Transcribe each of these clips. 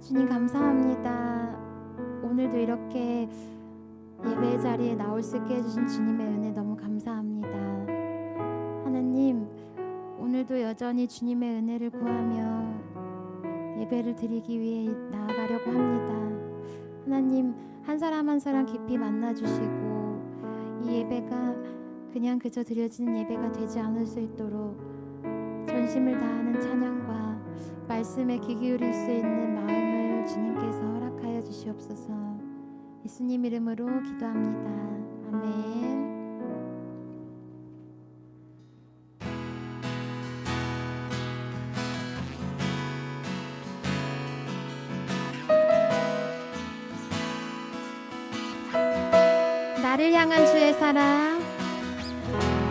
주님 감사합니다. 오늘도 이렇게 예배 자리에 나올 수 있게 해주신 주님의 은혜 너무 감사합니다. 하나님, 오늘도 여전히 주님의 은혜를 구하며 예배를 드리기 위해 나아가려고 합니다. 하나님, 한 사람 한 사람 깊이 만나주시고 이 예배가 그냥 그저 드려지는 예배가 되지 않을 수 있도록 전심을 다하는 찬양과 말씀에 귀 기울일 수 있는 마음을 주님께서 허락하여 주시옵소서. 예수님 이름으로 기도합니다. 아멘. 나를 향한 주의 사랑,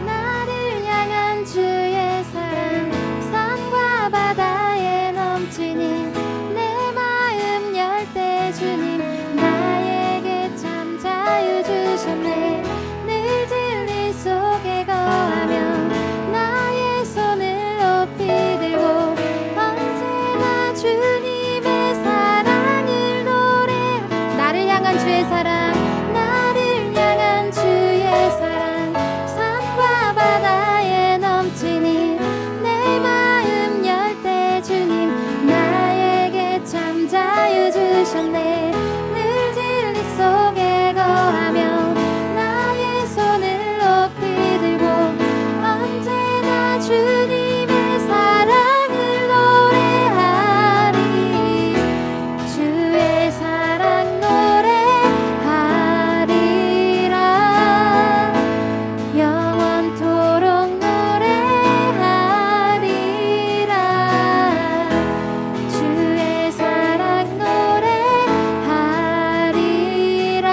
나를 향한 주의 사랑, 산과 바다에 넘치니 내 마음 열 때 주님 나에게 참 자유 주셨네. 늘 진리 속에 거하며 나의 손을 높이 들고 언제나 주님의 사랑을 노래. 나를 향한 주의 사랑, 나를 향한 주의 사랑, 산과 바다에 넘치니 내 마음 열 때 주님 나에게 참 자유 주셨네. 늘 진리 속에 거하며 나의 손을 높이 들고 언제나 주님의 사랑을 노래하리. 주의 사랑 노래하리라. 영원토록 노래하리라. 주의 사랑 노래하리라.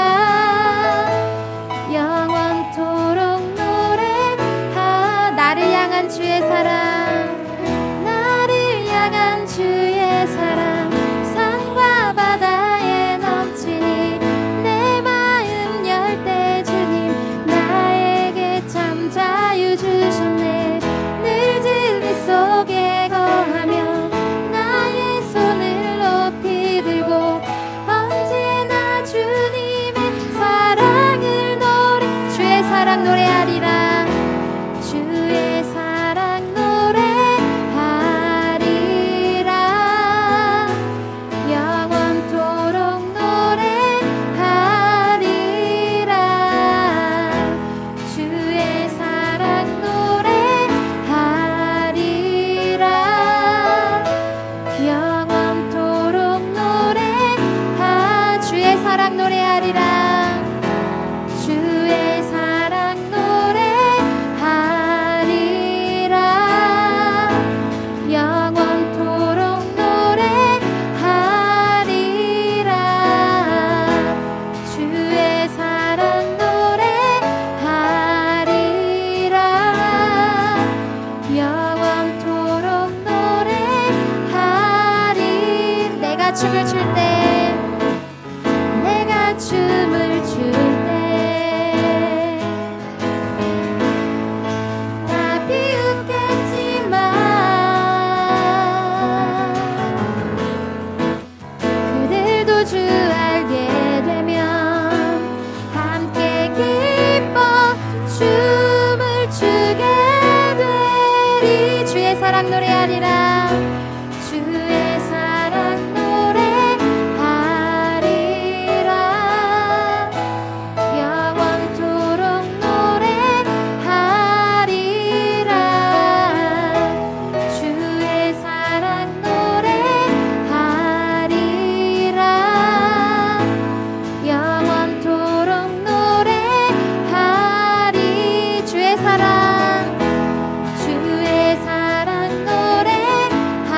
영원토록 노래하. 나를 향한 주의 사랑, 나를 향한 주의 사랑, 산과 바다에 넘치니 내 마음 열 때 주님 나에게 참 자유 주셨네. 늘 진리 속에 거하며 나의 손을 높이 들고 언제나 주님의 사랑을 노래. 주의 사랑 노래하리라. 주의 사랑 노래하리라. 영원토록 노래하리라. 주의 사랑 노래하리라. 영원토록 노래하. 주의 사랑 노래하리라. 주의 사랑 노래하리라. 영원토록 노래하리라. 주의 사랑 노래하리라. 영원토록 노래하리. 내가 춤을 출 때, 내가 춤을 출 때 다 비웃겠지만 그들도 주 알게 되면 함께 기뻐 춤을 추게 되리. 주의 사랑 노래하리라. 주의 사랑 노래하리라. 영원토록 노래하리라. 주의 사랑 노래하리라. 영원토록 노래하리. 주의 사랑, 주의 사랑 노래하리라.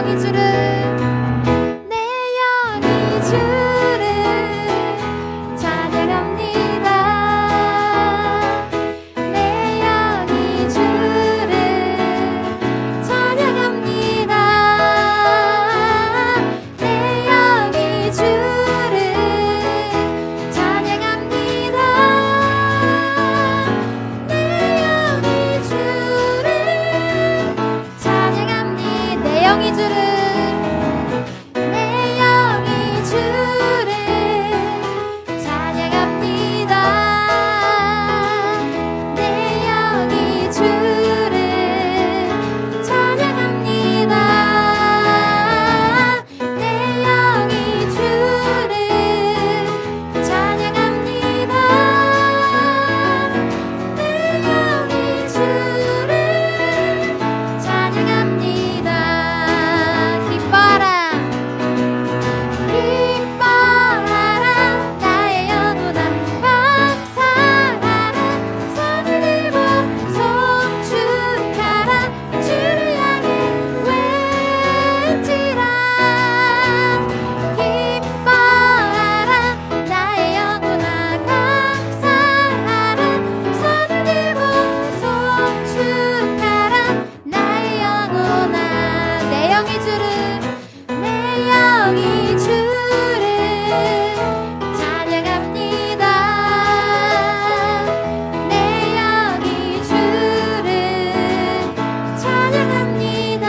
영이 주를 내 영이 주를 찬양합니다. 내 영이 주를 찬양합니다. 내 영이 주를 찬양합니다. 내 영이 주를 찬양합니다. 내 영이 주를 내 영이 주를 찬양합니다. 내 영이 주를 찬양합니다. 내 영이 주를 찬양합니다. 내 영이 주를 찬양합니다. 기뻐라 기뻐하라 나의 영혼아 감사하라 손을 들고 송축하라 주를 향해 외치라 기뻐하라 나의 영혼아 감사하라 손을 들고 송축하라 나의 영혼아 내 영이 주를 내 영이 주를 찬양합니다. 내 영이 주를 찬양합니다.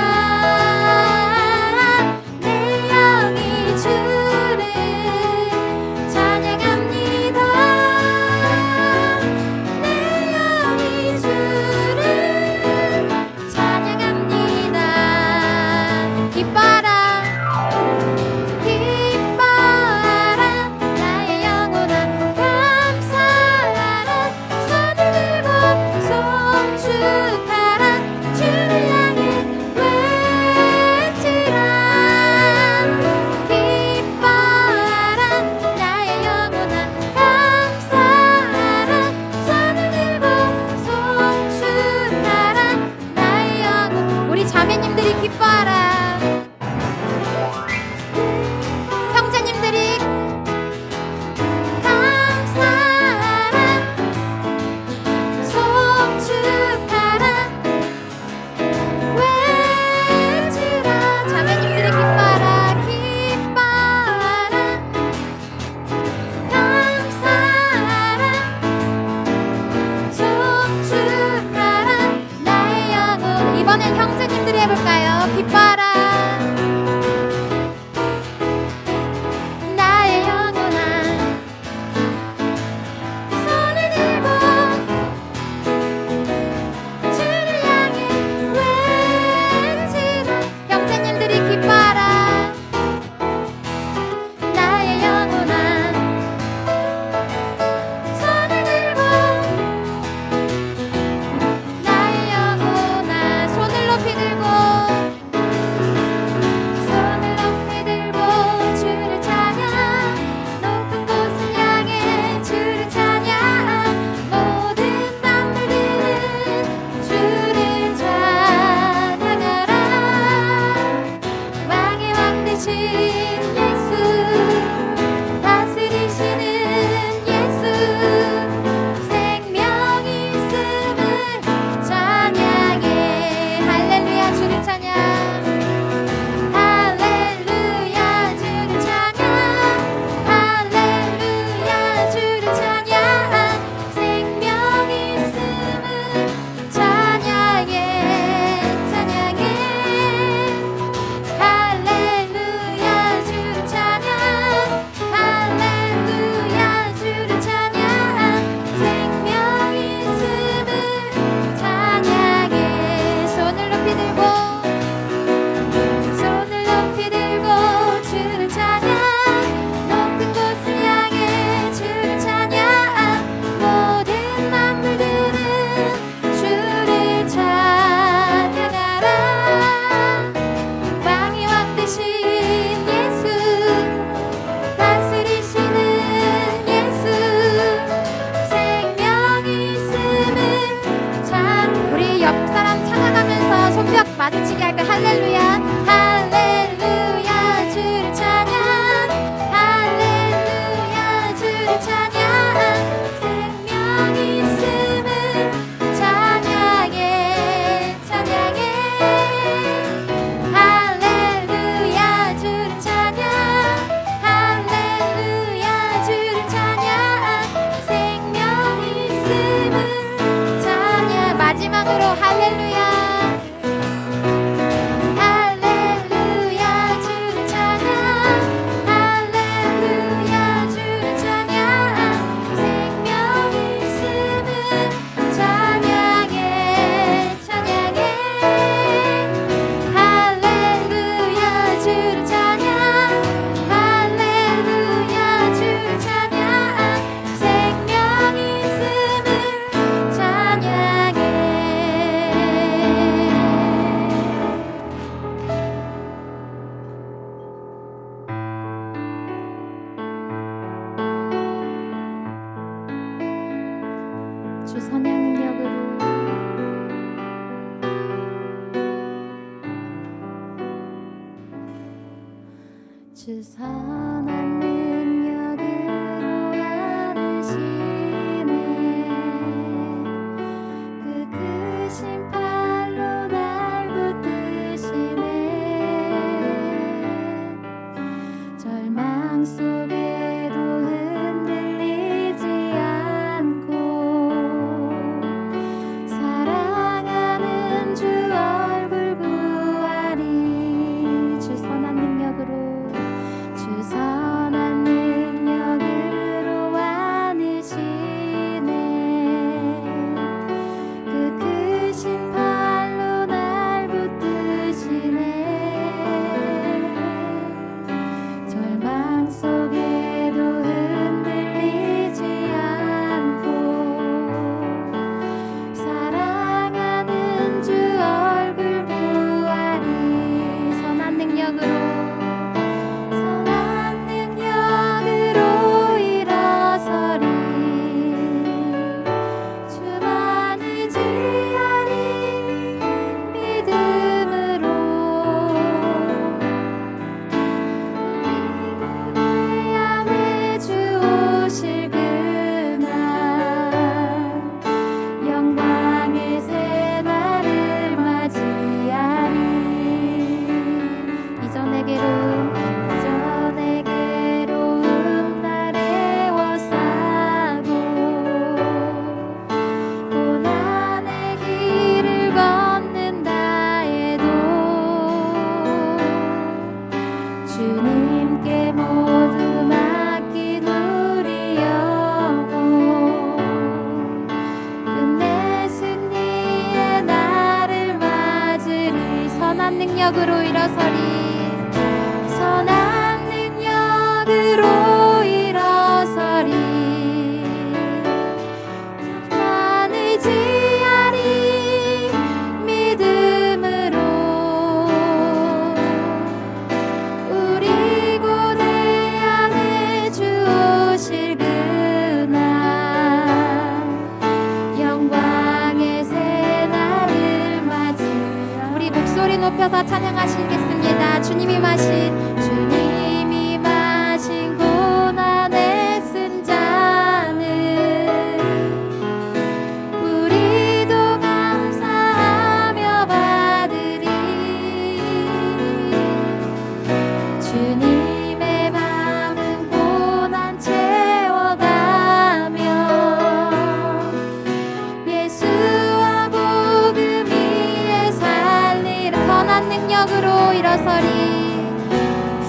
내 영이 주를 찬양합니다. 내 영이 주를 찬양합니다. 기뻐라 기뻐하라 나의 영혼아 감사하라 손을 들고 송축하라 주를 향해 외치라 기뻐하라 나의 영혼아 감사하라 손을 들고 송축하라 나의 영혼 우리 자매님들이 기뻐하라 형제님들이 감사하라 송축하라 외치라 자매님들이 기뻐하라 기뻐하라 감사하라 송축하라 나의 영혼 이번엔 형제님들이 해볼까요? 기뻐하라 나의 영혼아 손을 들고 주를 향해 외치라 형제님들이 기뻐하라 나의 영혼아 손을 들고 나의 영혼아 손을 높이 들고 손을 높이 들고 주를 찬양 높은 곳을 향해 주를 찬양 모든 만물들은 주를 찬양하라 왕의 왕 되신 예수 다스리시는 예수 생명이 있음을 찬양해 할렐루야 주를 찬양 할렐루야 주를 찬양 할렐루야 주를 찬양 생명이 있음을 찬양해 찬양해 할렐루야 주를 찬양 할렐루야 주를 찬양 생명이 있음을 찬양해 손을 높이 들고 손을 높이 들고 주를 찬양 높은 곳을 향해 주를 찬양 모든 만물들은 주를 찬양하라 왕의 왕 되신 예수 다스리시는 예수 생명이 있음을 찬 우리 옆 사람 찾아가면서 손뼉 마주치게 할까 할렐루야 할렐루야 능력으로 할렐루야. 주 선한 능력으로 주 선한 능력으로 안으시네 그 크신 팔로 날 붙드시네 절망 속에도 흔들리지 않고 사랑하는 주 얼굴 구하리 주 선한 능력으로 주 선한 능력으로 안으시네 그 크신 팔로 날 붙드시네 절망 속에도 흔들리지 않고 사랑하는 주 얼굴 구하리 선한 능력으로 주님께 모두 맡긴 우리 영혼 끝내 승리의 날을 맞으리 선한 능력으로 일어서리 선한 능력으로 일어서리 만을 지하리 믿음으로 우리 고대 안에 주 오실 그날 영광의 새 날을 맞이 우리 목소리 높여서 찬양하시겠습니다. 주님이 마신 고난의 쓴 잔을 우리도 감사하며 받으리 주님의 마음은 고난 채워가며 예수와 복음 위에 살리라 선한 능력으로 일어서리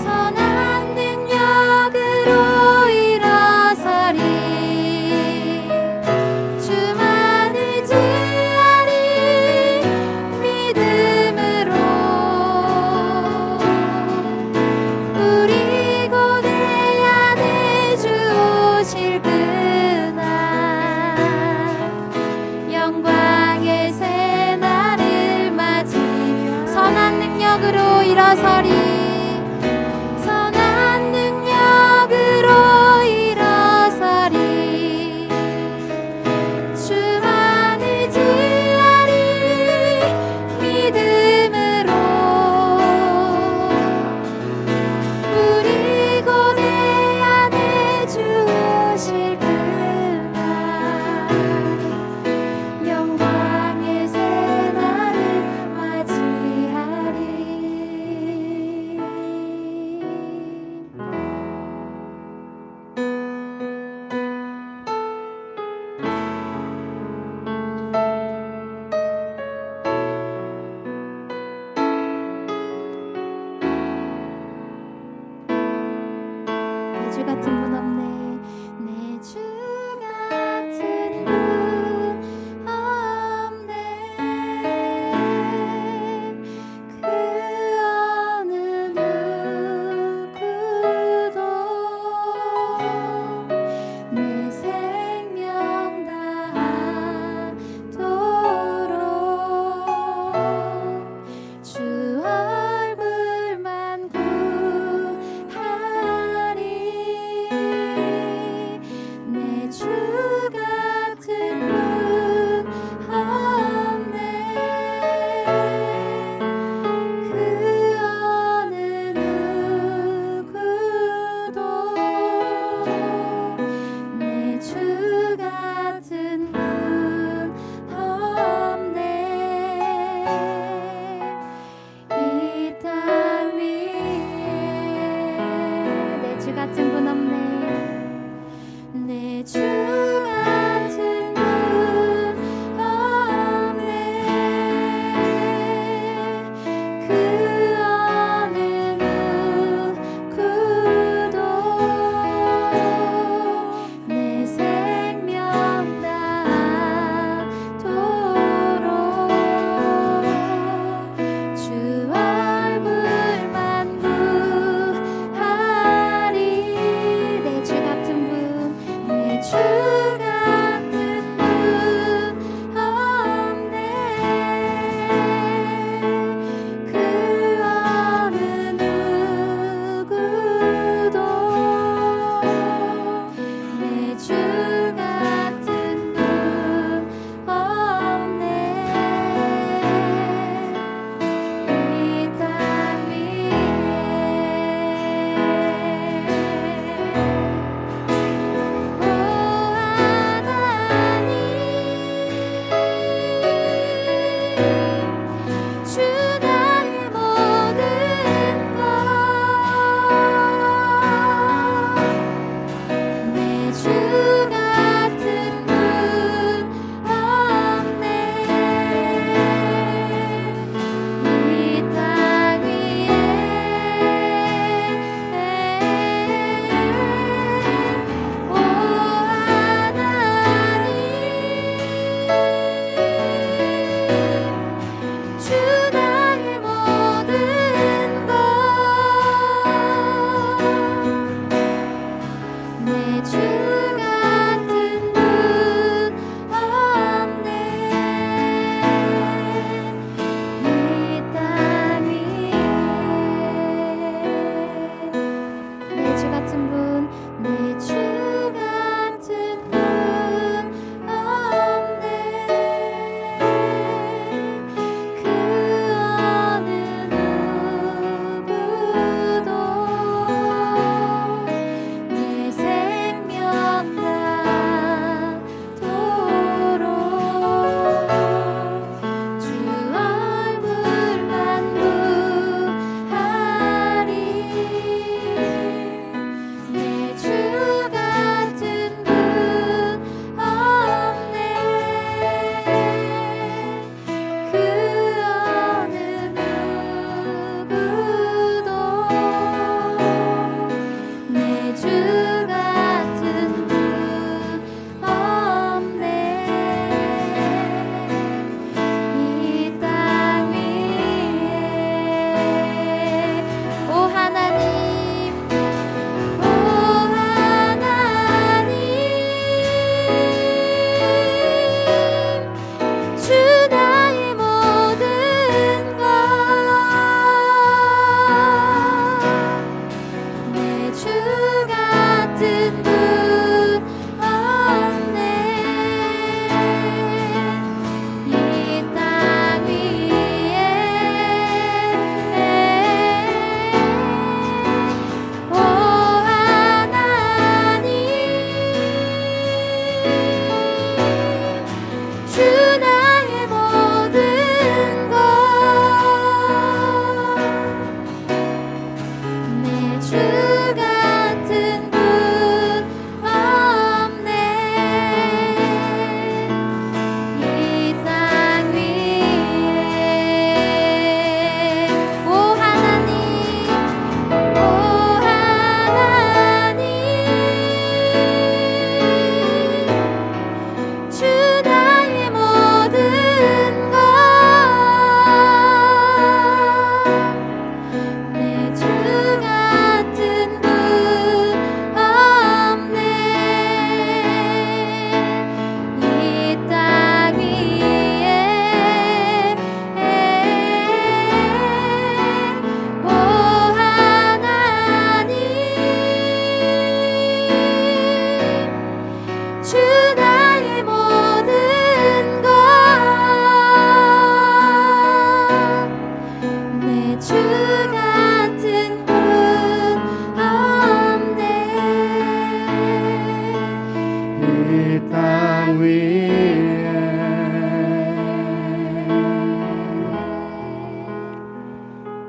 선한 능력으로 일어서리 주만을 지하리 믿음으로 우리 고대 안에 주 오실 그날 영광의 새 날을 맞이 선한 능력으로 일어서리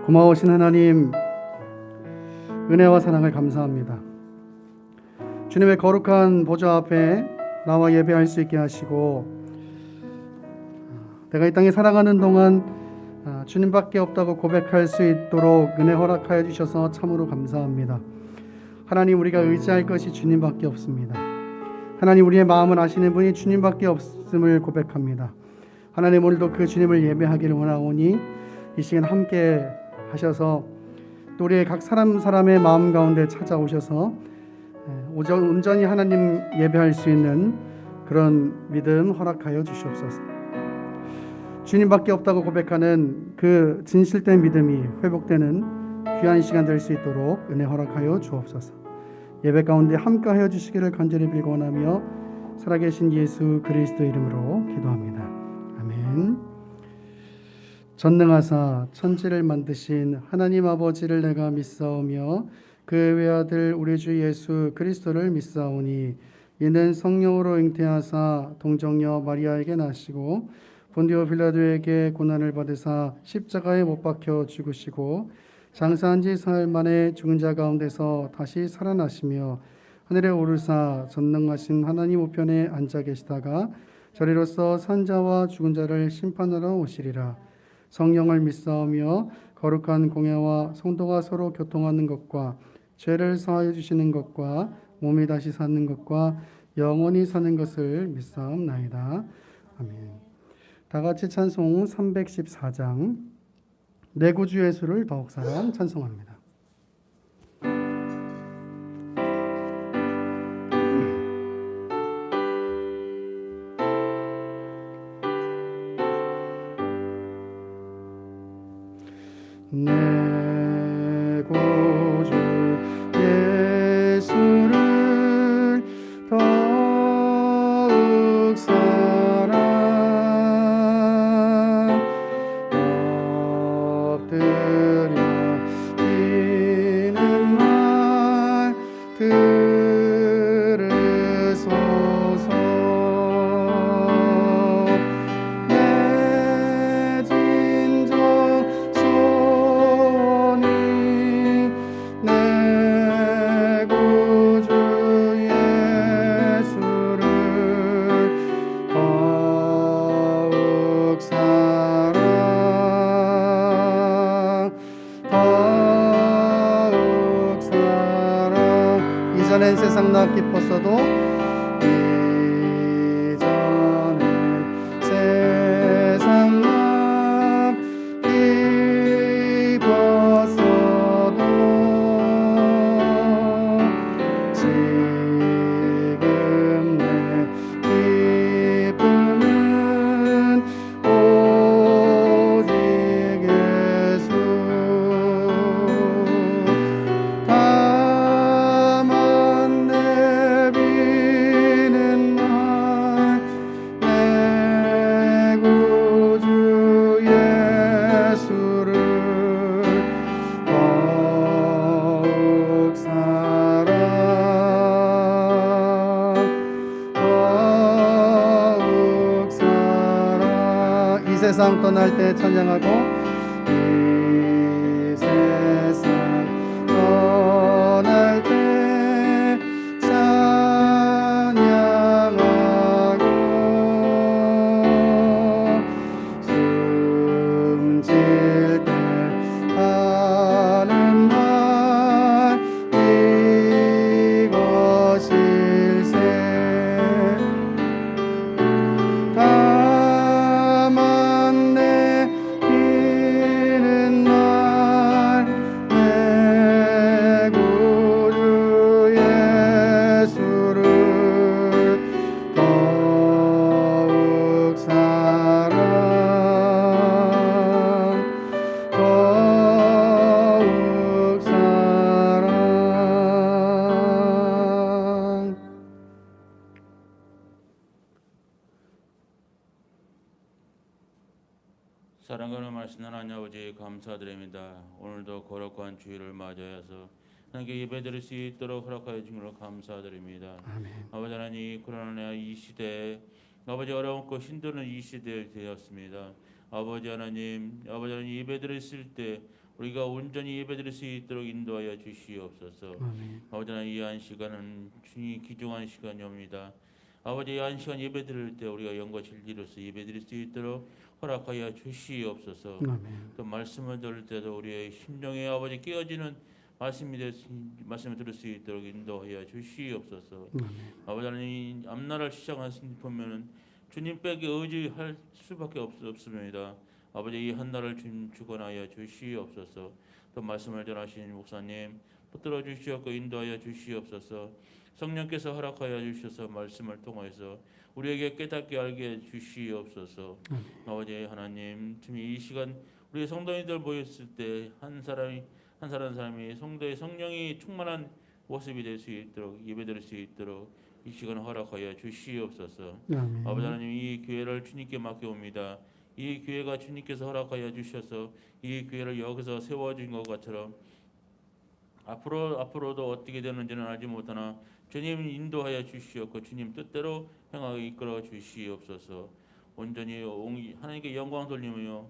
고마우신 하나님, 은혜와 사랑을 감사합니다. 주님의 거룩한 보좌 앞에 나와 예배할 수 있게 하시고, 내가 이 땅에 살아가는 동안 주님밖에 없다고 고백할 수 있도록 은혜 허락하여 주셔서 참으로 감사합니다. 하나님, 우리가 의지할 것이 주님밖에 없습니다. 하나님, 우리의 마음을 아시는 분이 주님밖에 없음을 고백합니다. 하나님, 오늘도 그 주님을 예배하기를 원하오니 이 시간 함께 하셔서 또 우리의 각 사람의 마음 가운데 찾아오셔서 온전히 하나님 예배할 수 있는 그런 믿음 허락하여 주시옵소서. 주님밖에 없다고 고백하는 그 진실된 믿음이 회복되는 귀한 시간 될 수 있도록 은혜 허락하여 주옵소서. 예배 가운데 함께하여 주시기를 간절히 빌고원하며 살아계신 예수 그리스도 이름으로 기도합니다. 아멘. 전능하사 천지를 만드신 하나님 아버지를 내가 믿사오며 그 외아들 우리 주 예수 그리스도를 믿사오니 이는 성령으로 잉태하사 동정녀 마리아에게 나시고 본디오 빌라도에게 고난을 받으사 십자가에 못 박혀 죽으시고 장사한 지 사흘 만에 죽은 자 가운데서 다시 살아나시며 하늘에 오르사 전능하신 하나님 우편에 앉아 계시다가 저리로서 산 자와 죽은 자를 심판하러 오시리라. 성령을 믿사오며 거룩한 공예와 성도가 서로 교통하는 것과 죄를 사하여 주시는 것과 몸이 다시 사는 것과 영원히 사는 것을 믿사옵나이다. 아멘. 다 같이 찬송 314장 내 구주 예수를 더욱 사랑 찬송합니다. 내 구주 예수를 더욱 사랑 엎드려 비는 말 들으소서. 내 진정 소원이 내 구주 예수를 더욱 사랑 더욱 사랑. 이전엔 세상 나 기뻤어도 이전엔 세상 나 기뻤어도 지금 내 기쁨은 오직 예수. 다만 내비는 말 내 구주 예수를 더욱 사랑 더욱 사랑. 이 세상 떠날 때 찬양하고 이 세상 떠날 때 찬양하고 숨질 때 하는 말 이것일세. 다만 내비는 말 내 구주 예수를 더욱 사랑 더욱 사랑. 사랑하는 말씀 하나님 아버지 감사드립니다. 오늘도 거룩한 주일을 맞이하여서 하나님께 예배드릴 수 있도록 허락하여 주신 것을 감사드립니다. 아멘. 아버지 하나님 코로나 이 시대에 아버지 어려움고 힘드는 이 시대에 되었습니다. 아버지 하나님 예배드릴 때 우리가 온전히 예배드릴 수 있도록 인도하여 주시옵소서. 아멘. 아버지 하나님 이 한 시간은 주님 귀중한 시간이옵니다. 아버지 이 한 시간 예배드릴 때 우리가 영과 진리로서 예배드릴 수 있도록 허락하여 주시옵소서. 아멘. 또 말씀을 들을 때도 우리의 심령에 아버지 깨어지는 말씀을 들을 수 있도록 인도하여 주시옵소서. 아멘. 아버지 하나님 앞날을 시작하신 보면은 주님 빼기 의지할 수밖에 없습니다. 아버지 이 한날을 주관하여 주시옵소서. 또 말씀을 전하신 목사님 붙들어 주시옵고 인도하여 주시옵소서. 성령께서 허락하여 주셔서 말씀을 통해서 우리에게 깨닫게 알게 주시옵소서. 아버지 하나님 지금 이 시간 우리 성도님들 모였을 때 한 사람이 성도의 성령이 충만한 모습이 될 수 있도록 예배드릴 수 있도록 이 시간 허락하여 주시옵소서. 아멘. 아버지 하나님 이 교회를 주님께 맡겨옵니다. 이 교회가 주님께서 허락하여 주셔서 이 교회를 여기서 세워준 것처럼 앞으로도 어떻게 되는지는 알지 못하나 주님 인도하여 주시옵고 주님 뜻대로 행하게 이끌어 주시옵소서. 온전히 하나님께 영광 돌리며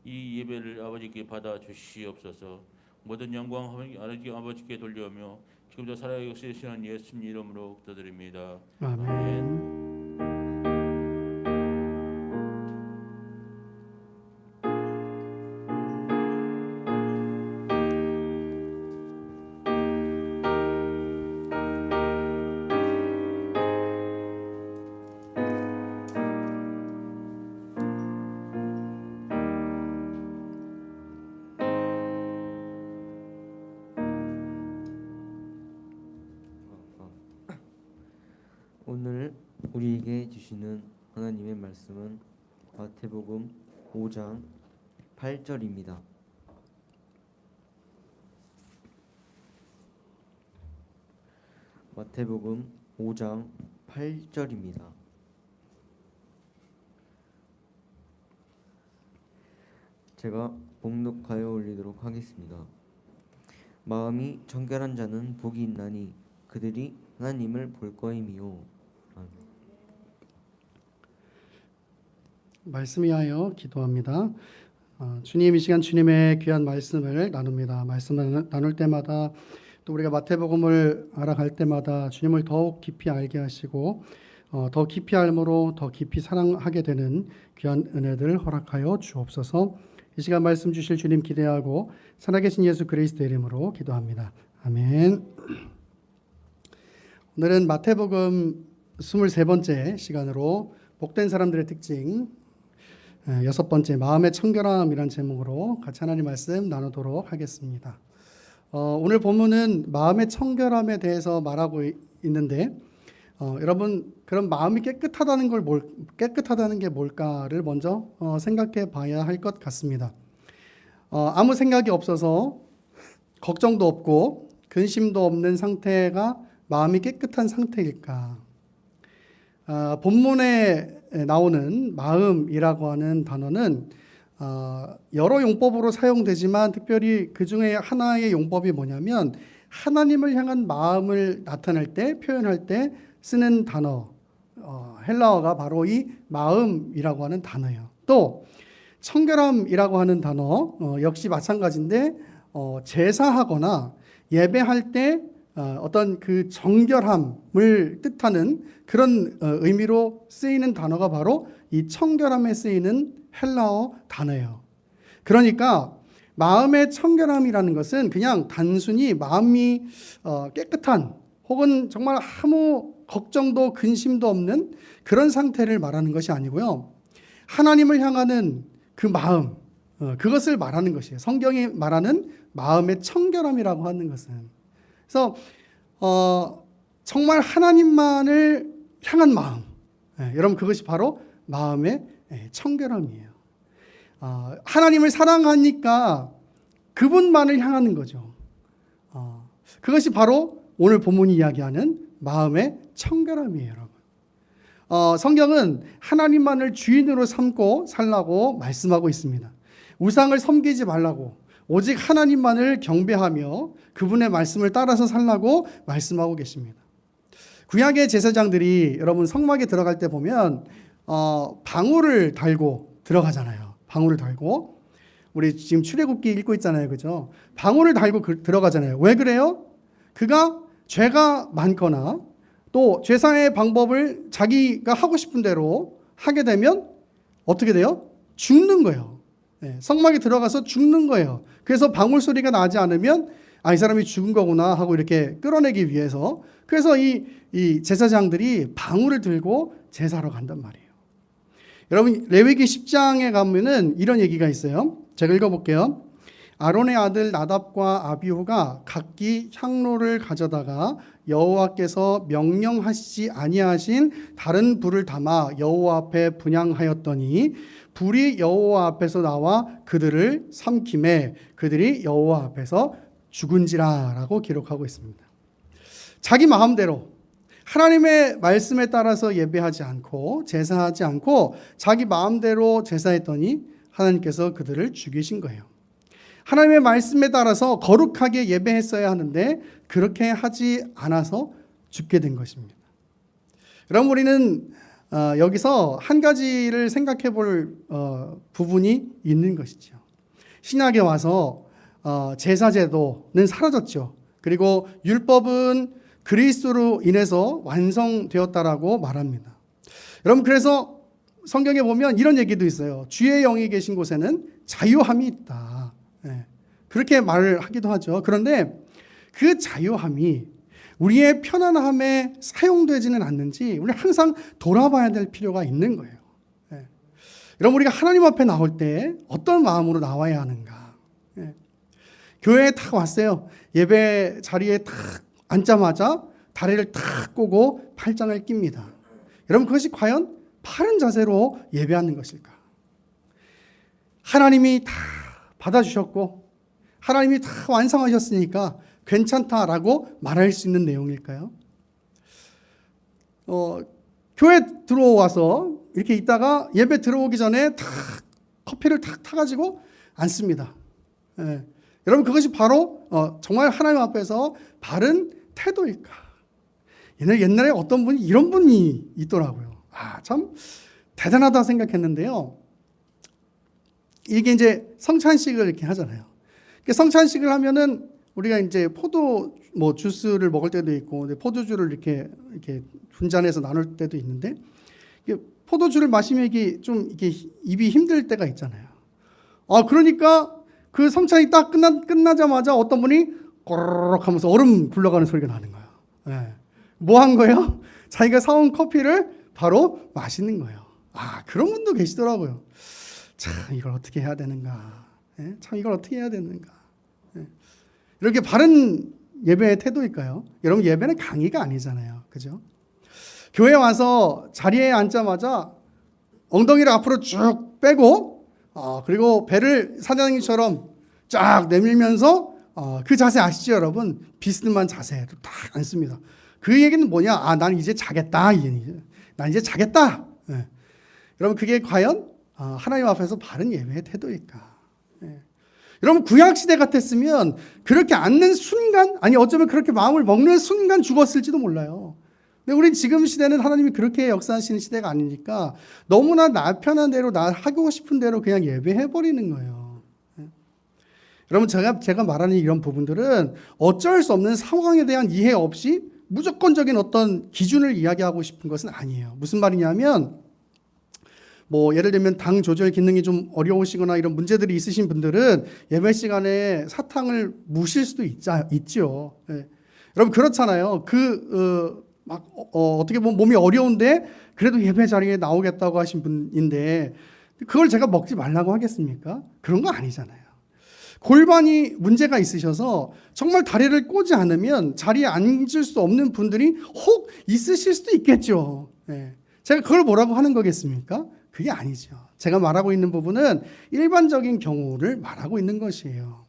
이 예배를 아버지께 받아 주시옵소서. 모든 영광 아버지께 돌려오며 지금도 살아계시는 예수님 이름으로 기도드립니다. 아멘. 오늘 우리에게 주시는 하나님의 말씀은 마태복음 5장 8절입니다. 마태복음 5장 8절입니다. 제가 봉독하여 올리도록 하겠습니다. 마음이 청결한 자는 복이 있나니 그들이 하나님을 볼 거임이요. 말씀 위하여 기도합니다. 주님, 이 시간 주님의 귀한 말씀을 나눕니다. 말씀을 나눌 때마다 또 우리가 마태복음을 알아갈 때마다 주님을 더욱 깊이 알게 하시고 더 깊이 알므로 더 깊이 사랑하게 되는 귀한 은혜들 허락하여 주옵소서. 이 시간 말씀 주실 주님 기대하고 살아계신 예수 그리스도의 이름으로 기도합니다. 아멘. 오늘은 마태복음 23번째 시간으로 복된 사람들의 특징 6번째 마음의 청결함이란 제목으로 같이 하나님 말씀 나누도록 하겠습니다. 오늘 본문은 마음의 청결함에 대해서 말하고 있는데 여러분, 그럼 마음이 깨끗하다는 게 뭘까를 먼저 생각해 봐야 할 것 같습니다. 아무 생각이 없어서 걱정도 없고 근심도 없는 상태가 마음이 깨끗한 상태일까? 본문에 나오는 마음이라고 하는 단어는 여러 용법으로 사용되지만 특별히 그 중에 하나의 용법이 뭐냐면 하나님을 향한 마음을 나타낼 때, 표현할 때 쓰는 단어, 헬라어가 바로 이 마음이라고 하는 단어예요. 또 청결함이라고 하는 단어 역시 마찬가지인데 제사하거나 예배할 때 어떤 그 정결함을 뜻하는 그런 의미로 쓰이는 단어가 바로 이 청결함에 쓰이는 헬라어 단어예요. 그러니까 마음의 청결함이라는 것은 그냥 단순히 마음이 깨끗한 혹은 정말 아무 걱정도 근심도 없는 그런 상태를 말하는 것이 아니고요. 하나님을 향하는 그 마음, 그것을 말하는 것이에요. 성경이 말하는 마음의 청결함이라고 하는 것은. 그래서 정말 하나님만을 향한 마음, 여러분 그것이 바로 마음의 청결함이에요. 하나님을 사랑하니까 그분만을 향하는 거죠. 그것이 바로 오늘 본문이 이야기하는 마음의 청결함이에요, 여러분. 성경은 하나님만을 주인으로 삼고 살라고 말씀하고 있습니다. 우상을 섬기지 말라고, 오직 하나님만을 경배하며 그분의 말씀을 따라서 살라고 말씀하고 계십니다. 구약의 제사장들이 여러분 성막에 들어갈 때 보면 방울을 달고 들어가잖아요. 방울을 달고 우리 지금 출애굽기 읽고 있잖아요, 그죠? 방울을 달고 들어가잖아요. 왜 그래요? 그가 죄가 많거나 또 제사의 방법을 자기가 하고 싶은 대로 하게 되면 어떻게 돼요? 죽는 거예요. 성막에 들어가서 죽는 거예요. 그래서 방울 소리가 나지 않으면 이 사람이 죽은 거구나 하고 이렇게 끌어내기 위해서 그래서 이 제사장들이 방울을 들고 제사로 간단 말이에요. 여러분 레위기 10장에 가면은 이런 얘기가 있어요. 제가 읽어볼게요. 아론의 아들 나답과 아비후가 각기 향로를 가져다가 여호와께서 명령하시지 아니하신 다른 불을 담아 여호와 앞에 분향하였더니 불이 여호와 앞에서 나와 그들을 삼키매 그들이 여호와 앞에서 죽은지라라고 기록하고 있습니다. 자기 마음대로 하나님의 말씀에 따라서 예배하지 않고 제사하지 않고 자기 마음대로 제사했더니 하나님께서 그들을 죽이신 거예요. 하나님의 말씀에 따라서 거룩하게 예배했어야 하는데 그렇게 하지 않아서 죽게 된 것입니다. 여러분 우리는 여기서 한 가지를 생각해 볼 부분이 있는 것이죠. 신약에 와서 제사제도는 사라졌죠. 그리고 율법은 그리스도로 인해서 완성되었다라고 말합니다. 여러분 그래서 성경에 보면 이런 얘기도 있어요. 주의 영이 계신 곳에는 자유함이 있다. 그렇게 말을 하기도 하죠. 그런데 그 자유함이 우리의 편안함에 사용되지는 않는지 우리 항상 돌아봐야 될 필요가 있는 거예요. 여러분 우리가 하나님 앞에 나올 때 어떤 마음으로 나와야 하는가? 교회에 딱 왔어요. 예배 자리에 딱 앉자마자 다리를 탁 꼬고 팔짱을 낍니다. 여러분 그것이 과연 바른 자세로 예배하는 것일까? 하나님이 다 받아주셨고 하나님이 다 완성하셨으니까 괜찮다라고 말할 수 있는 내용일까요? 교회 들어와서 이렇게 있다가 예배 들어오기 전에 탁 커피를 탁 타가지고 앉습니다. 예. 여러분 그것이 바로 정말 하나님 앞에서 바른 태도일까? 옛날에 어떤 분이 이런 분이 있더라고요. 참 대단하다 생각했는데요. 이게 이제 성찬식을 이렇게 하잖아요. 성찬식을 하면은 우리가 이제 포도 주스를 먹을 때도 있고 포도주를 이렇게 분잔해서 나눌 때도 있는데 포도주를 마시면 이게 좀 이게 입이 힘들 때가 있잖아요. 그러니까 그 성찬이 딱 끝나자마자 어떤 분이 꼬르륵 하면서 얼음 굴러가는 소리가 나는 거예요. 네. 뭐 한 거예요? 자기가 사온 커피를 바로 마시는 거예요. 그런 분도 계시더라고요. 참 이걸 어떻게 해야 되는가? 네? 참 이걸 어떻게 해야 되는가? 네. 이렇게 바른 예배의 태도일까요? 여러분 예배는 강의가 아니잖아요. 그죠? 교회 와서 자리에 앉자마자 엉덩이를 앞으로 쭉 빼고 그리고 배를 사장님처럼 쫙 내밀면서 그 자세 아시죠 여러분? 비스듬한 자세로 딱 앉습니다. 그 얘기는 뭐냐? 나는 이제 자겠다. 난 이제 자겠다. 네. 여러분 그게 과연 하나님 앞에서 바른 예배의 태도일까? 네. 여러분 구약시대 같았으면 그렇게 앉는 순간 어쩌면 그렇게 마음을 먹는 순간 죽었을지도 몰라요. 근데 우린 지금 시대는 하나님이 그렇게 역사하시는 시대가 아니니까 너무나 나 편한 대로 나 하고 싶은 대로 그냥 예배해버리는 거예요. 네. 여러분 제가 말하는 이런 부분들은 어쩔 수 없는 상황에 대한 이해 없이 무조건적인 어떤 기준을 이야기하고 싶은 것은 아니에요. 무슨 말이냐면 예를 들면 당 조절 기능이 좀 어려우시거나 이런 문제들이 있으신 분들은 예배 시간에 사탕을 무실 수도 있죠. 네. 여러분 그렇잖아요. 어떻게 보면 몸이 어려운데 그래도 예배 자리에 나오겠다고 하신 분인데 그걸 제가 먹지 말라고 하겠습니까? 그런 거 아니잖아요. 골반이 문제가 있으셔서 정말 다리를 꼬지 않으면 자리에 앉을 수 없는 분들이 혹 있으실 수도 있겠죠. 네. 제가 그걸 뭐라고 하는 거겠습니까? 그게 아니죠. 제가 말하고 있는 부분은 일반적인 경우를 말하고 있는 것이에요.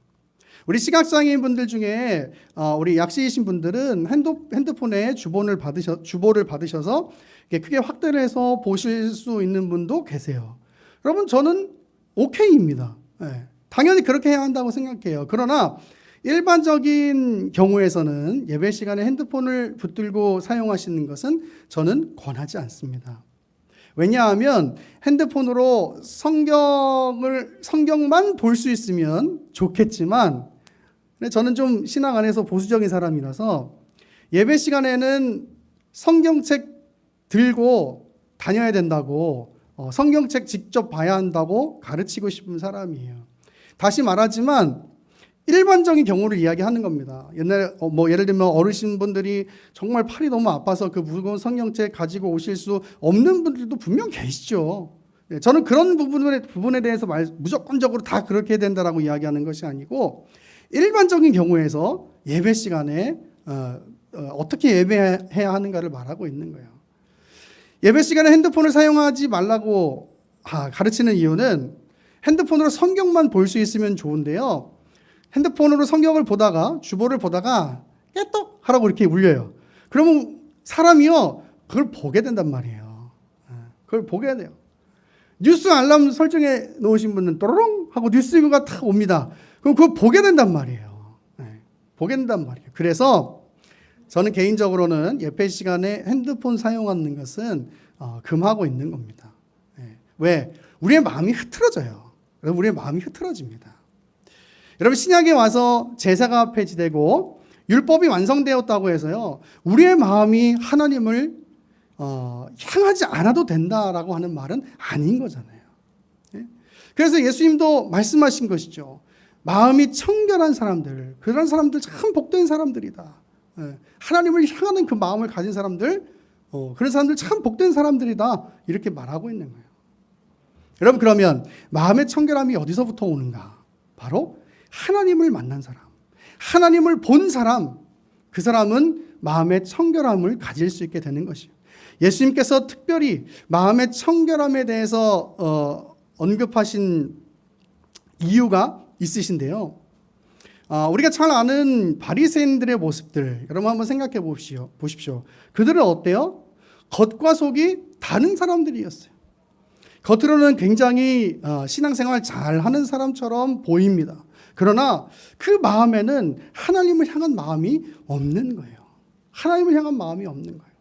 우리 시각장애인 분들 중에 우리 약시이신 분들은 핸드폰에 주보를 받으셔서 크게 확대를 해서 보실 수 있는 분도 계세요. 여러분 저는 오케이입니다. 네. 당연히 그렇게 해야 한다고 생각해요. 그러나 일반적인 경우에서는 예배 시간에 핸드폰을 붙들고 사용하시는 것은 저는 권하지 않습니다. 왜냐하면 핸드폰으로 성경만 볼 수 있으면 좋겠지만 저는 좀 신앙 안에서 보수적인 사람이라서 예배 시간에는 성경책 들고 다녀야 된다고 성경책 직접 봐야 한다고 가르치고 싶은 사람이에요. 다시 말하지만 일반적인 경우를 이야기하는 겁니다. 옛날에 예를 들면 어르신분들이 정말 팔이 너무 아파서 그 무거운 성경책 가지고 오실 수 없는 분들도 분명 계시죠. 저는 그런 부분에 대해서 무조건적으로 다 그렇게 해야 된다라고 이야기하는 것이 아니고 일반적인 경우에서 예배 시간에 어떻게 예배해야 하는가를 말하고 있는 거예요. 예배 시간에 핸드폰을 사용하지 말라고 가르치는 이유는 핸드폰으로 성경만 볼 수 있으면 좋은데요. 핸드폰으로 성경을 보다가 주보를 보다가 깨떡 하라고 이렇게 울려요. 그러면 사람이요 그걸 보게 된단 말이에요. 그걸 보게 돼요. 뉴스 알람 설정해 놓으신 분은 또로롱 하고 뉴스가 탁 옵니다. 그럼 그걸 보게 된단 말이에요. 보게 된단 말이에요. 그래서 저는 개인적으로는 예배 시간에 핸드폰 사용하는 것은 금하고 있는 겁니다. 왜? 우리의 마음이 흐트러져요. 우리의 마음이 흐트러집니다. 여러분 신약에 와서 제사가 폐지되고 율법이 완성되었다고 해서요 우리의 마음이 하나님을 향하지 않아도 된다라고 하는 말은 아닌 거잖아요. 그래서 예수님도 말씀하신 것이죠. 마음이 청결한 사람들, 그런 사람들 참 복된 사람들이다. 하나님을 향하는 그 마음을 가진 사람들, 그런 사람들 참 복된 사람들이다 이렇게 말하고 있는 거예요. 여러분 그러면 마음의 청결함이 어디서부터 오는가? 바로 하나님을 만난 사람, 하나님을 본 사람, 그 사람은 마음의 청결함을 가질 수 있게 되는 것이에요. 예수님께서 특별히 마음의 청결함에 대해서 언급하신 이유가 있으신데요. 우리가 잘 아는 바리새인들의 모습들 여러분 한번 생각해 보십시오. 그들은 어때요? 겉과 속이 다른 사람들이었어요. 겉으로는 굉장히 신앙생활 잘하는 사람처럼 보입니다. 그러나 그 마음에는 하나님을 향한 마음이 없는 거예요. 하나님을 향한 마음이 없는 거예요.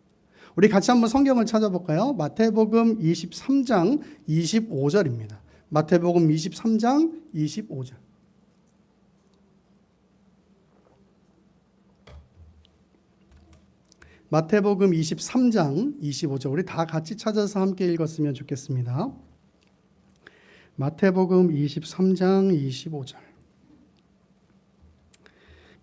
우리 같이 한번 성경을 찾아볼까요? 마태복음 23장 25절입니다. 마태복음 23장 25절. 마태복음 23장 25절. 우리 다 같이 찾아서 함께 읽었으면 좋겠습니다. 마태복음 23장 25절.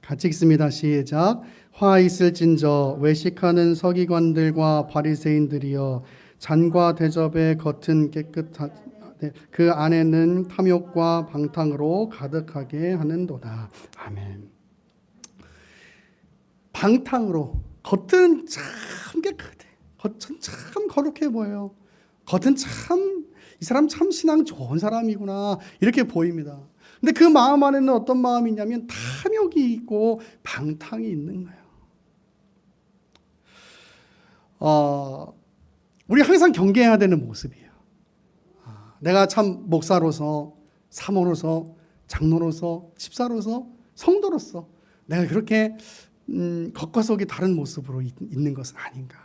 같이 읽습니다. 시작. 화 있을진저 외식하는 서기관들과 바리새인들이여 잔과 대접의 겉은 깨끗하되 그 안에는 탐욕과 방탕으로 가득하게 하는도다. 아멘. 방탕으로 겉은 참 깨끗해. 겉은 참 거룩해 보여요. 겉은 참 이 사람 참 신앙 좋은 사람이구나 이렇게 보입니다. 근데 그 마음 안에는 어떤 마음이 있냐면 탐욕이 있고 방탕이 있는 거예요. 우리 항상 경계해야 되는 모습이에요. 내가 참 목사로서, 사모로서, 장로로서, 집사로서, 성도로서 내가 그렇게 겉과 속이 다른 모습으로 있는 것은 아닌가.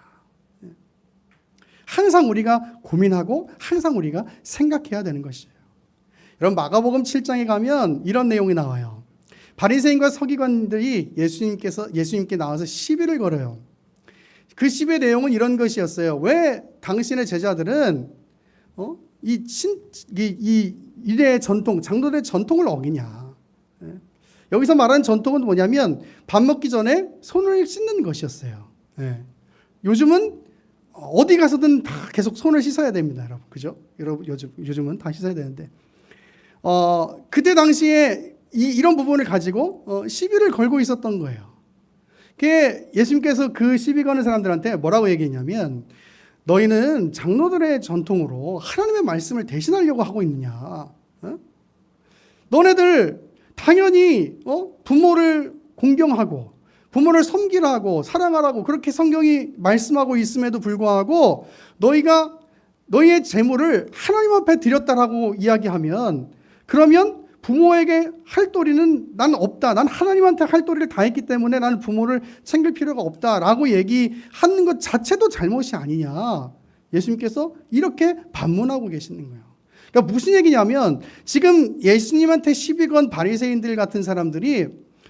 항상 우리가 고민하고 항상 우리가 생각해야 되는 것이에요. 여러분 마가복음 7장에 가면 이런 내용이 나와요. 바리새인과 서기관들이 예수님께 나와서 시비를 걸어요. 그 시비의 내용은 이런 것이었어요. 왜 당신의 제자들은 이 일의 전통, 장로들의 전통을 어기냐. 여기서 말하는 전통은 뭐냐면 밥 먹기 전에 손을 씻는 것이었어요. 요즘은 어디 가서든 다 계속 손을 씻어야 됩니다, 여러분. 그죠? 여러분 요즘은 다 씻어야 되는데 그때 당시에 이런 부분을 가지고 시비를 걸고 있었던 거예요. 그게 예수님께서 그 시비 거는 사람들한테 뭐라고 얘기했냐면 너희는 장로들의 전통으로 하나님의 말씀을 대신하려고 하고 있느냐? 너네들 당연히 부모를 공경하고 부모를 섬기라고 사랑하라고 그렇게 성경이 말씀하고 있음에도 불구하고 너희의 재물을 하나님 앞에 드렸다라고 이야기하면 그러면 부모에게 할 도리는 난 없다. 난 하나님한테 할 도리를 다 했기 때문에 나는 부모를 챙길 필요가 없다라고 얘기하는 것 자체도 잘못이 아니냐. 예수님께서 이렇게 반문하고 계시는 거예요. 그러니까 무슨 얘기냐면 지금 예수님한테 시비 건 바리새인들 같은 사람들이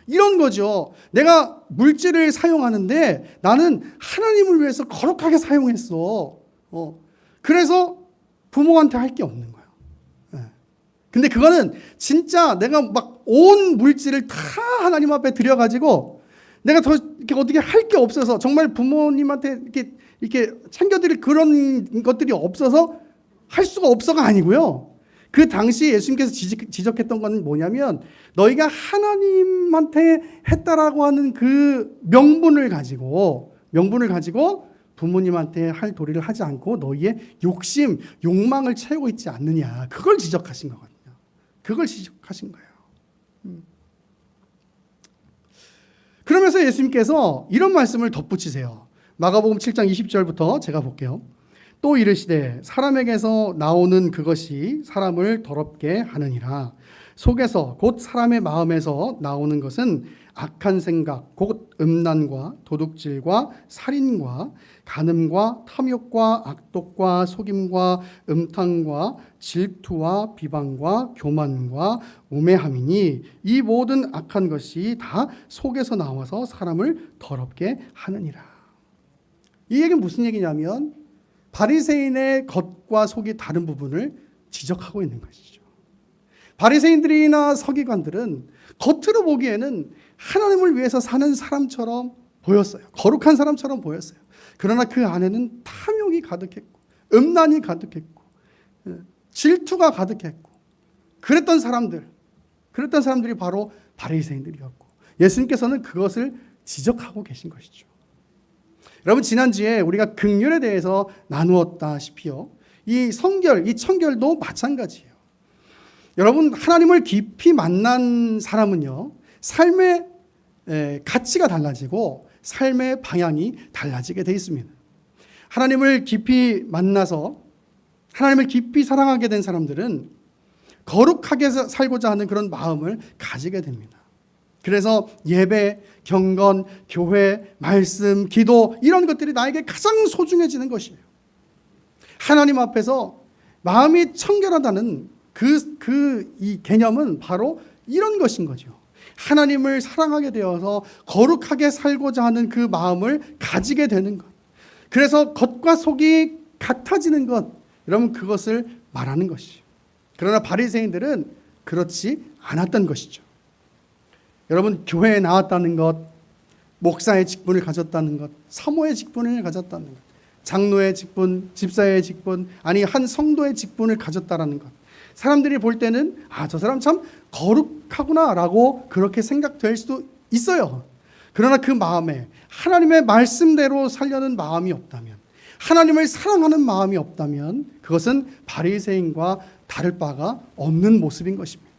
이런 거죠. 내가 물질을 사용하는데 나는 하나님을 위해서 거룩하게 사용했어. 그래서 부모한테 할 게 없는 거예요. 근데 그거는 진짜 내가 막 온 물질을 다 하나님 앞에 드려가지고 내가 더 이렇게 어떻게 할 게 없어서 정말 부모님한테 이렇게 챙겨드릴 그런 것들이 없어서 할 수가 없어가 아니고요. 그 당시 예수님께서 지적했던 건 뭐냐면 너희가 하나님한테 했다라고 하는 그 명분을 가지고 부모님한테 할 도리를 하지 않고 너희의 욕심, 욕망을 채우고 있지 않느냐. 그걸 지적하신 거거든요. 그걸 지적하신 거예요. 그러면서 예수님께서 이런 말씀을 덧붙이세요. 마가복음 7장 20절부터 제가 볼게요. 또 이르시되 사람에게서 나오는 그것이 사람을 더럽게 하느니라. 속에서 곧 사람의 마음에서 나오는 것은 악한 생각 곧 음란과 도둑질과 살인과 간음과 탐욕과 악독과 속임과 음탕과 질투와 비방과 교만과 우매함이니 이 모든 악한 것이 다 속에서 나와서 사람을 더럽게 하느니라. 이 얘기는 무슨 얘기냐면 바리새인의 겉과 속이 다른 부분을 지적하고 있는 것이죠. 바리새인들이나 서기관들은 겉으로 보기에는 하나님을 위해서 사는 사람처럼 보였어요. 거룩한 사람처럼 보였어요. 그러나 그 안에는 탐욕이 가득했고 음란이 가득했고 질투가 가득했고 그랬던 사람들이 바로 바리새인들이었고 예수님께서는 그것을 지적하고 계신 것이죠. 여러분 지난주에 우리가 긍휼에 대해서 나누었다시피요. 이 성결, 이 청결도 마찬가지예요. 여러분 하나님을 깊이 만난 사람은요. 삶의 가치가 달라지고 삶의 방향이 달라지게 돼 있습니다. 하나님을 깊이 만나서 하나님을 깊이 사랑하게 된 사람들은 거룩하게 살고자 하는 그런 마음을 가지게 됩니다. 그래서 예배, 경건, 교회, 말씀, 기도 이런 것들이 나에게 가장 소중해지는 것이에요. 하나님 앞에서 마음이 청결하다는 이 개념은 바로 이런 것인 거죠. 하나님을 사랑하게 되어서 거룩하게 살고자 하는 그 마음을 가지게 되는 것. 그래서 겉과 속이 같아지는 것. 여러분 그것을 말하는 것이죠. 그러나 바리새인들은 그렇지 않았던 것이죠. 여러분 교회에 나왔다는 것, 목사의 직분을 가졌다는 것, 사모의 직분을 가졌다는 것, 장로의 직분, 집사의 직분, 아니 한 성도의 직분을 가졌다라는 것. 사람들이 볼 때는 저 사람 참 거룩하구나라고 그렇게 생각될 수도 있어요. 그러나 그 마음에 하나님의 말씀대로 살려는 마음이 없다면, 하나님을 사랑하는 마음이 없다면 그것은 바리새인과 다를 바가 없는 모습인 것입니다.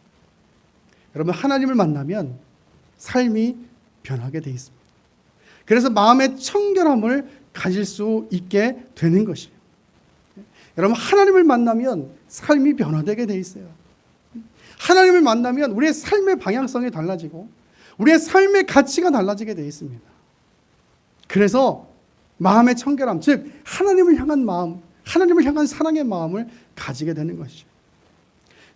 여러분 하나님을 만나면 삶이 변하게 돼 있습니다. 그래서 마음의 청결함을 가질 수 있게 되는 것이에요. 여러분 하나님을 만나면 삶이 변화되게 돼 있어요. 하나님을 만나면 우리의 삶의 방향성이 달라지고 우리의 삶의 가치가 달라지게 돼 있습니다. 그래서 마음의 청결함, 즉 하나님을 향한 마음, 하나님을 향한 사랑의 마음을 가지게 되는 것이죠.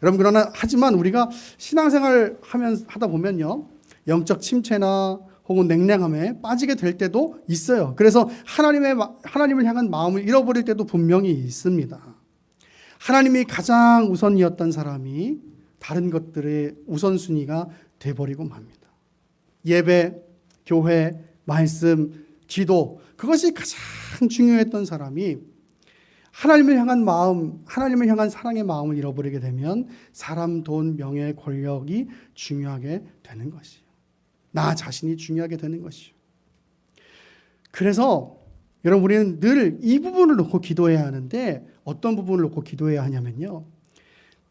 여러분 그러나 하지만 우리가 신앙생활 하다 보면요, 영적 침체나 혹은 냉랭함에 빠지게 될 때도 있어요. 그래서 하나님을 향한 마음을 잃어버릴 때도 분명히 있습니다. 하나님이 가장 우선이었던 사람이 다른 것들의 우선순위가 돼버리고 맙니다. 예배, 교회, 말씀, 기도, 그것이 가장 중요했던 사람이 하나님을 향한 마음, 하나님을 향한 사랑의 마음을 잃어버리게 되면 사람, 돈, 명예, 권력이 중요하게 되는 것이에요. 나 자신이 중요하게 되는 것이죠. 그래서 여러분 우리는 늘 이 부분을 놓고 기도해야 하는데 어떤 부분을 놓고 기도해야 하냐면요.